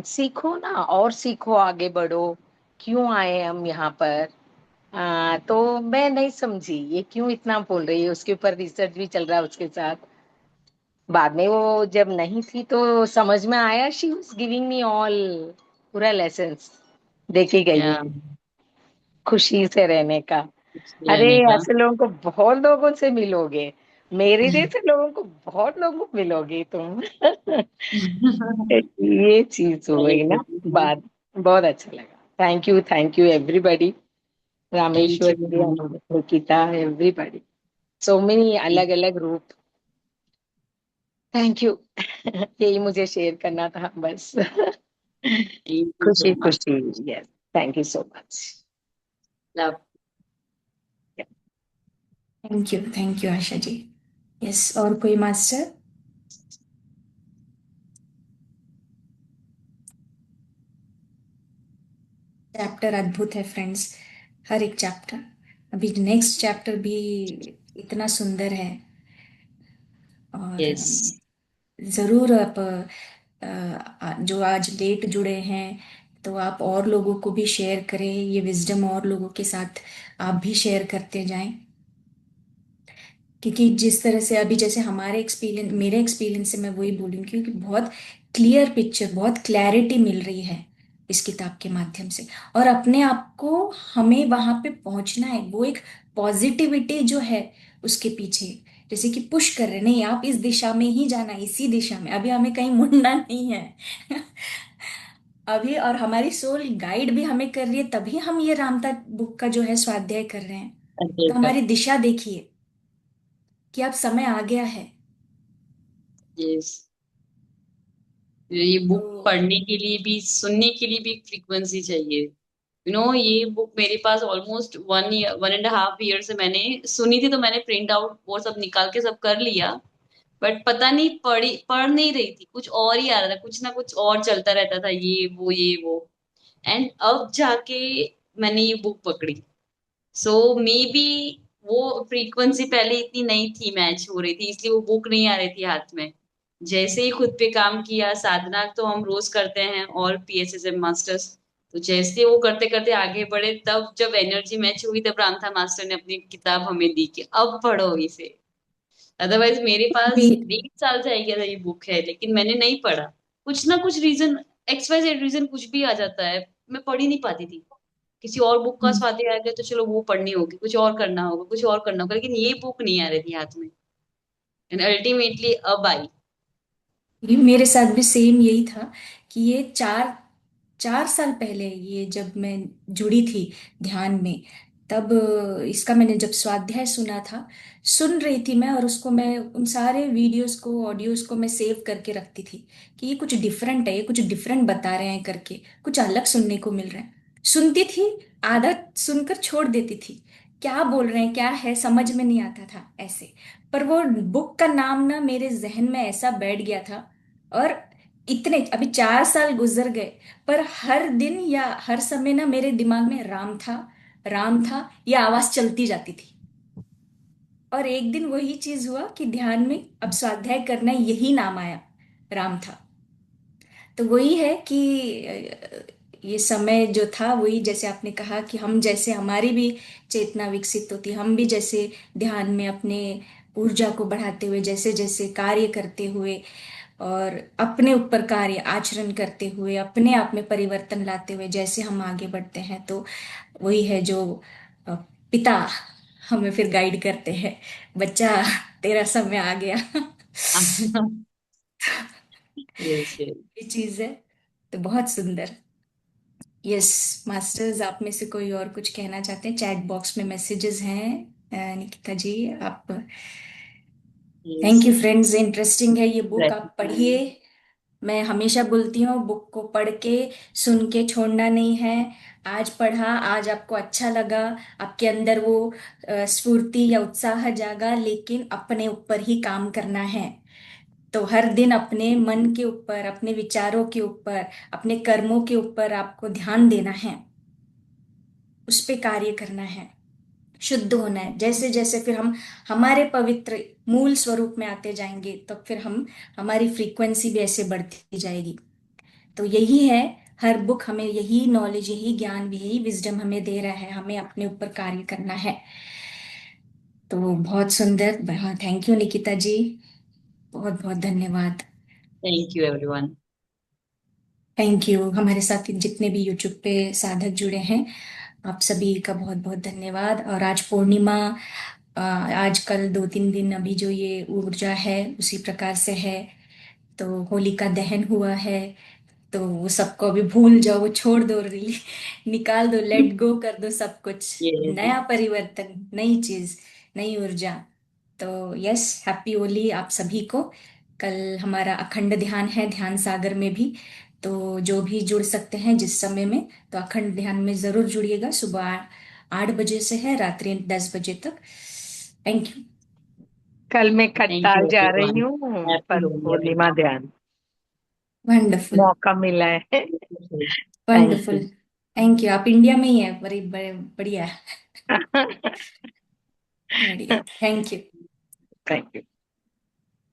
सीखो ना, और सीखो, आगे बढ़ो, क्यों आए हम यहाँ पर। तो मैं नहीं समझी ये क्यों इतना बोल रही है, उसके ऊपर रिसर्च भी चल रहा है उसके साथ। बाद में वो जब नहीं थी तो समझ में आया, she was giving me all, पूरा लेसन्स देके गई या है, खुशी से रहने का। कुछ अरे, रहने का। ऐसे लोगों को बहुत लोगों से मिलोगे, मेरे जैसे लोगों को, बहुत लोगों को मिलोगी तुम। ये चीज हो गई ना थैंक बात। बहुत अच्छा लगा। Thank you everybody. You Rameshwari, Nikita, everybody. So many अलग अलग रूप। Thank you. यही मुझे शेयर करना था बस। थैंक यू सो खुशी मच। खुशी। Yes. Thank you so much. Love. Thank you Asha ji. Yes, और कोई मास्टर? चैप्टर अद्भुत है फ्रेंड्स, हर एक चैप्टर। अभी नेक्स्ट चैप्टर भी इतना सुंदर है। और यस। ज़रूर आप जो आज लेट जुड़े हैं, तो आप और लोगों को भी शेयर करें ये विजडम, और लोगों के साथ आप भी शेयर करते जाएं। क्योंकि जिस तरह से अभी जैसे हमारे एक्सपीरियंस, मेरे एक्सपीरियंस से मैं वही बोलूँ, क्योंकि बहुत क्लियर पिक्चर, बहुत क्लैरिटी मिल रही है इस किताब के माध्यम से। और अपने आप को हमें वहां पे पहुंचना है, वो एक पॉजिटिविटी जो है उसके पीछे, जैसे कि पुश कर रहे, नहीं आप इस दिशा में ही जाना, इसी दिशा में, अभी हमें कहीं मुड़ना नहीं है। अभी, और हमारी सोल गाइड भी हमें कर रही है, तभी हम ये रामता बुक का जो है स्वाध्याय कर रहे हैं। तो हमारी दिशा देखिए कि अब समय आ गया है। यस। ये तो बुक पढ़ने के लिए भी, सुनने के लिए भी एक फ्रीक्वेंसी चाहिए। ये बुक मेरे पास ऑलमोस्ट 1.5 ईयर से मैंने सुनी थी, तो मैंने प्रिंट आउट वो सब निकाल के सब कर लिया। बट पता नहीं, पढ़ नहीं रही थी, कुछ और ही आ रहा था, कुछ ना कुछ और चलता रहता था, ये वो। एंड अब जाके मैंने ये बुक पकड़ी। सो मे बी वो फ्रीक्वेंसी पहले इतनी नहीं थी, मैच हो रही थी, इसलिए वो बुक नहीं आ रही थी हाथ में। जैसे ही खुद पे काम किया, साधना तो हम रोज करते हैं, और पीएसएसएम मास्टर्स, तो जैसे वो करते करते आगे बढ़े, तब जब एनर्जी मैच हुई, तब रामथा मास्टर ने अपनी किताब हमें दी कि अब पढ़ो इसे। अदरवाइज मेरे अभी पास 1.5 साल से आई गया था ये बुक है, लेकिन मैंने नहीं पढ़ा। कुछ ना कुछ रीजन, XYZ रीजन कुछ भी आ जाता है, मैं पढ़ ही नहीं पाती थी। किसी और बुक का स्वाध्याय आ गया तो चलो वो पढ़नी होगी, कुछ और करना होगा, कुछ और करना होगा, लेकिन ये बुक नहीं आ रही थी हाथ में। एंड अल्टीमेटली अब आई। ये मेरे साथ भी सेम यही था कि ये 4 4 साल पहले, ये जब मैं जुड़ी थी ध्यान में, तब इसका मैंने जब स्वाध्याय सुना था, सुन रही थी मैं, और उसको मैं उन सारे वीडियोस को, ऑडियोज को मैं सेव करके रखती थी कि ये कुछ डिफरेंट है, ये कुछ डिफरेंट बता रहे हैं करके, कुछ अलग सुनने को मिल रहा है। सुनती थी, आधा सुनकर छोड़ देती थी, क्या बोल रहे हैं, क्या है, समझ में नहीं आता था ऐसे। पर वो बुक का नाम ना मेरे जहन में ऐसा बैठ गया था। और इतने, अभी 4 साल गुजर गए, पर हर दिन या हर समय ना मेरे दिमाग में राम था, राम था, ये आवाज चलती जाती थी। और एक दिन वही चीज हुआ कि ध्यान में अब स्वाध्याय करना है, यही नाम आया, राम था। तो वही है कि ये समय जो था, वही जैसे आपने कहा कि हम जैसे, हमारी भी चेतना विकसित होती, हम भी जैसे ध्यान में अपने ऊर्जा को बढ़ाते हुए, जैसे जैसे कार्य करते हुए, और अपने ऊपर कार्य आचरण करते हुए, अपने आप में परिवर्तन लाते हुए जैसे हम आगे बढ़ते हैं, तो वही है जो अ, पिता हमें फिर गाइड करते हैं, बच्चा तेरा समय आ गया। यस। ये चीज है। तो बहुत सुंदर। यस मास्टर्स, आप में से कोई और कुछ कहना चाहते हैं? चैट बॉक्स में मैसेजेस हैं, निकिता जी आप। Yes. Thank you friends, interesting है ये बुक, आप पढ़िए। मैं हमेशा बोलती हूँ, बुक को पढ़ के, सुन के छोड़ना नहीं है। आज पढ़ा, आज आपको अच्छा लगा, आपके अंदर वो स्फूर्ति या उत्साह जागा, लेकिन अपने ऊपर ही काम करना है। तो हर दिन अपने मन के ऊपर, अपने विचारों के ऊपर, अपने कर्मों के ऊपर आपको ध्यान देना है, उस पे कार्य करना है, शुद्ध होना है। जैसे जैसे फिर हम हमारे पवित्र मूल स्वरूप में आते जाएंगे, तो फिर हम, हमारी फ्रीक्वेंसी भी ऐसे बढ़ती जाएगी। तो यही है, हर बुक हमें यही नॉलेज, यही ज्ञान, यही विजडम हमें दे रहा है, हमें अपने ऊपर कार्य करना है। तो बहुत सुंदर, थैंक यू निकिता जी, बहुत बहुत धन्यवाद। Thank you everyone. Thank you, हमारे साथ जितने भी यूट्यूब पे साधक जुड़े हैं, आप सभी का बहुत बहुत धन्यवाद। और आज पूर्णिमा आजकल 2-3 दिन अभी जो ये ऊर्जा है उसी प्रकार से है। तो होलिका दहन हुआ है, तो वो सबको अभी भूल जाओ, वो छोड़ दो, निकाल दो, लेट गो कर दो सब कुछ। ये नया परिवर्तन, नई चीज, नई ऊर्जा। तो यस, हैप्पी होली आप सभी को। कल हमारा अखंड ध्यान है ध्यान सागर में भी, तो जो भी जुड़ सकते हैं जिस समय में, तो अखंड ध्यान में जरूर जुड़िएगा। सुबह 8 बजे से है, रात्रि 10 बजे तक। Thank you. कल मैं थैंक खट्टाल यू जा रही एवरीवन। हूँ हैप्पी पर होली पूर्णिमा एवरीवन। ध्यान वंडरफुल। मौका मिला है। Thank wonderful. You. Thank you. आप इंडिया में ही है, बड़ी बढ़िया। बढ़िया, thank you. Thank you.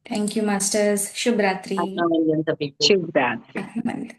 Thank you masters, शुभ रात्रि। अपना मंजन सभी को। शुभ रात्रि। मंद